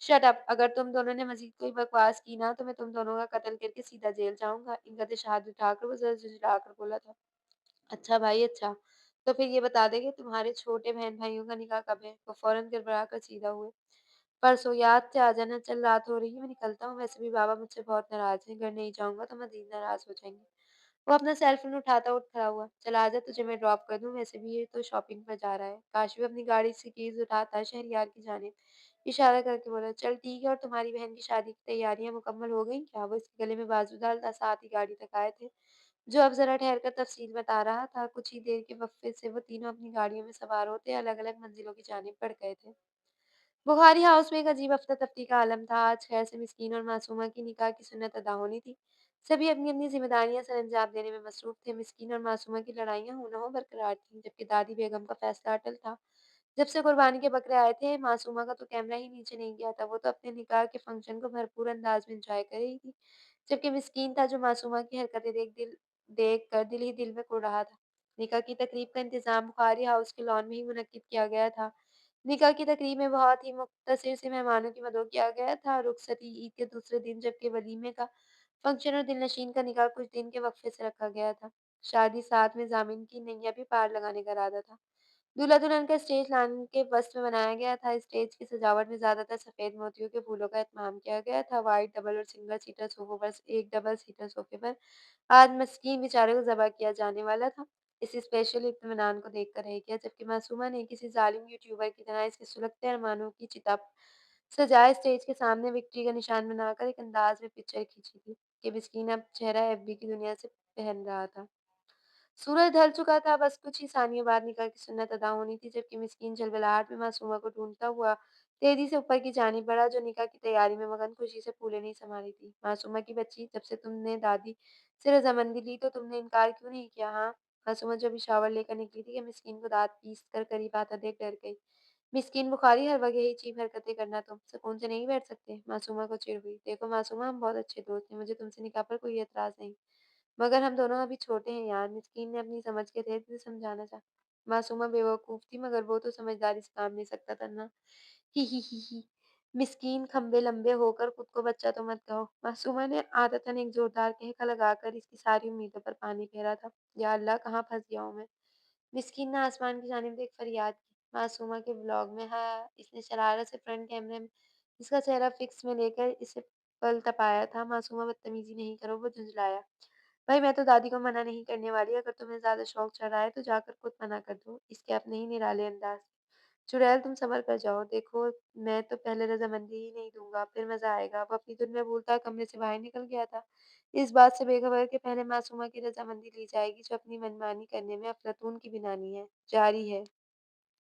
Shut up! अगर तुम दोनों ने मज़ीद कोई बकवास की ना, तो मैं तुम दोनों का कत्ल करके सीधा जेल जाऊँगा। इनका हाथ उठाकर वो ज़रा झुँझलाकर बोला था। अच्छा भाई अच्छा, तो फिर ये बता दे कि तुम्हारे छोटे बहन-भाइयों का निकाह कब है? वो फ़ौरन गड़बड़ाकर सीधा हुए। परसों, याद से आ जाना, चल रात हो रही है, मैं निकलता हूँ। वैसे भी बाबा मुझसे बहुत नाराज़ हैं, घर नहीं जाऊँगा तो मज़ीद नाराज़ हो जाएँगे। वो अपना सेल फ़ोन उठाता उठ खड़ा हुआ। चल आजा, तुझे मैं ड्रॉप कर दूँ, वैसे भी ये तो शॉपिंग पर जा रहा है। काशिफ़ अपनी गाड़ी से कीज़ उठाता शहरयार की जानिब इशारा करके बोला, चल ठीक है, और तुम्हारी बहन की शादी की तैयारियाँ मुकम्मल हो गईं क्या? वो इसके गले में बाजू डालता साथ ही गाड़ी तक आए थे, जो अब ज़रा ठहर कर तफ़सील बता रहा था। कुछ ही देर के वक़्फ़े से वो तीनों अपनी गाड़ियों में सवार होते अलग-अलग मंज़िलों की जानिब बढ़ गए थे। बुखारी हाउस में एक अजीब अफ़रा-तफ़री का आलम था। आज खैर से मिस्कीन और मासूमा की निकाह की सुन्नत अदा होनी थी। सभी अपनी-अपनी ज़िम्मेदारियाँ सरअंजाम देने में मसरूफ़ थे। मिस्कीन और मासूमा की लड़ाइयाँ हों न हों बरकरार थीं, जबकि दादी बेगम का फ़ैसला अटल था। جب سے قربانی کے بکرے آئے تھے، معصومہ کا تو کیمرہ ہی نیچے نہیں گیا تھا، وہ تو اپنے نکاح کے فنکشن کو بھرپور انداز میں انجوائے کر رہی تھی، جبکہ مسکین تھا جو معصومہ کی حرکتیں دیکھ کر دل ہی دل میں کڑ رہا تھا۔ نکاح کی تقریب کا انتظام بخاری ہاؤس کے لان میں ہی منعقد کیا گیا تھا۔ نکاح کی تقریب میں بہت ہی مختصر سے مہمانوں کی مدعو کیا گیا تھا۔ رخصتی عید کے دوسرے دن جبکہ ولیمے کا فنکشن اور دلنشین کا نکاح کچھ دن کے وقفے سے رکھا گیا تھا۔ شادی ساتھ میں ضامن کی نیا بھی پار لگانے کا ارادہ تھا۔ دولہا دلہن کا اسٹیج لان کے وسط میں بنایا گیا تھا۔ اسٹیج کی سجاوٹ میں زیادہ تر سفید موتیوں کے پھولوں کا اہتمام کیا گیا تھا۔ وائٹ ڈبل اور سنگل سیٹر صوفوں پر ایک ڈبل سیٹر صوفے پر آج مسکین بیچارے کو ذبح کیا جانے والا تھا۔ اس اسپیشل اطمینان کو دیکھ کر رہ گیا جبکہ معصومہ نے کسی ظالم یوٹیوبر کی طرح اس کے سلگتے ارمانوں کی چتا سجائے اسٹیج کے سامنے وکٹری کا نشان بنا کر ایک انداز میں پکچر کھینچی تھی کہ مسکین اب چہرہ ایف بی کی دنیا سے پہن رہا تھا۔ سورج ڈھل چکا تھا، بس کچھ ہی ثانیوں بعد نکاح کی سنت ادا ہونی تھی جبکہ مسکین جھلبلاہٹ میں معصومہ کو ڈھونڈتا ہوا تیزی سے اوپر کی جانب بڑھا جو نکاح کی تیاری میں مگن خوشی سے پھولے نہیں سما رہی تھی۔ معصومہ کی بچی، جب سے تم نے دادی سے رضامندی لی تو تم نے انکار کیوں نہیں کیا ہاں؟ معصومہ جو ابھی شاور لے کر نکلی تھی کہ مسکین کو دانت پیس کر قریب آتا دیکھ ڈر گئی۔ مسکین بخاری ہر وقت یہی چیپ حرکتیں کرنا تم سکون سے نہیں بیٹھ سکتے؟ معصومہ کو چڑ ہوئی۔ دیکھو معصومہ، ہم بہت اچھے دوست ہیں، مجھے تم سے نکاح پر کوئی اعتراض نہیں، مگر ہم دونوں ابھی چھوٹے ہیں یار۔ مسکین نے اپنی سمجھ کے تحت اسے سمجھانا چاہا۔ معصومہ بے وقوف تھی مگر وہ تو سمجھداری سے کام لے سکتا تھا نا۔ ہی۔ مسکین، کھمبے لمبے ہو کر خود کو بچہ تو مت کہو۔ معصومہ نے عادتاً ایک زوردار کہکا لگا کر اس کی ساری امیدوں پر پانی پھیرا تھا۔ یا اللہ، کہاں پھنس گیا ہوں میں؟ مسکین نے آسمان کی جانب دیکھ فریاد کی۔ معصومہ کے بلاگ میں ہاں، اس نے شرارت سے فرنٹ کیمرے میں اس کا چہرہ فکس میں لے کر اسے پل تپایا تھا۔ معصومہ، بدتمیزی نہیں کرو، وہ جھنجھلایا۔ بھائی میں تو دادی کو منع نہیں کرنے والی، اگر تمہیں زیادہ شوق چڑھ رہا ہے تو جا کر خود منع کر دو، اس کے اپنے ہی نرالے انداز سے۔ چڑیل، تم صبر کر جاؤ، دیکھو میں تو پہلے رضامندی ہی نہیں دوں گا، پھر مزہ آئے گا۔ وہ اپنی دھن میں بولتا کمرے سے باہر نکل گیا تھا، اس بات سے بے خبر کہ پہلے معصومہ کی رضامندی لی جائے گی جو اپنی منمانی کرنے میں افلاطون کی بنانی ہے جاری ہے۔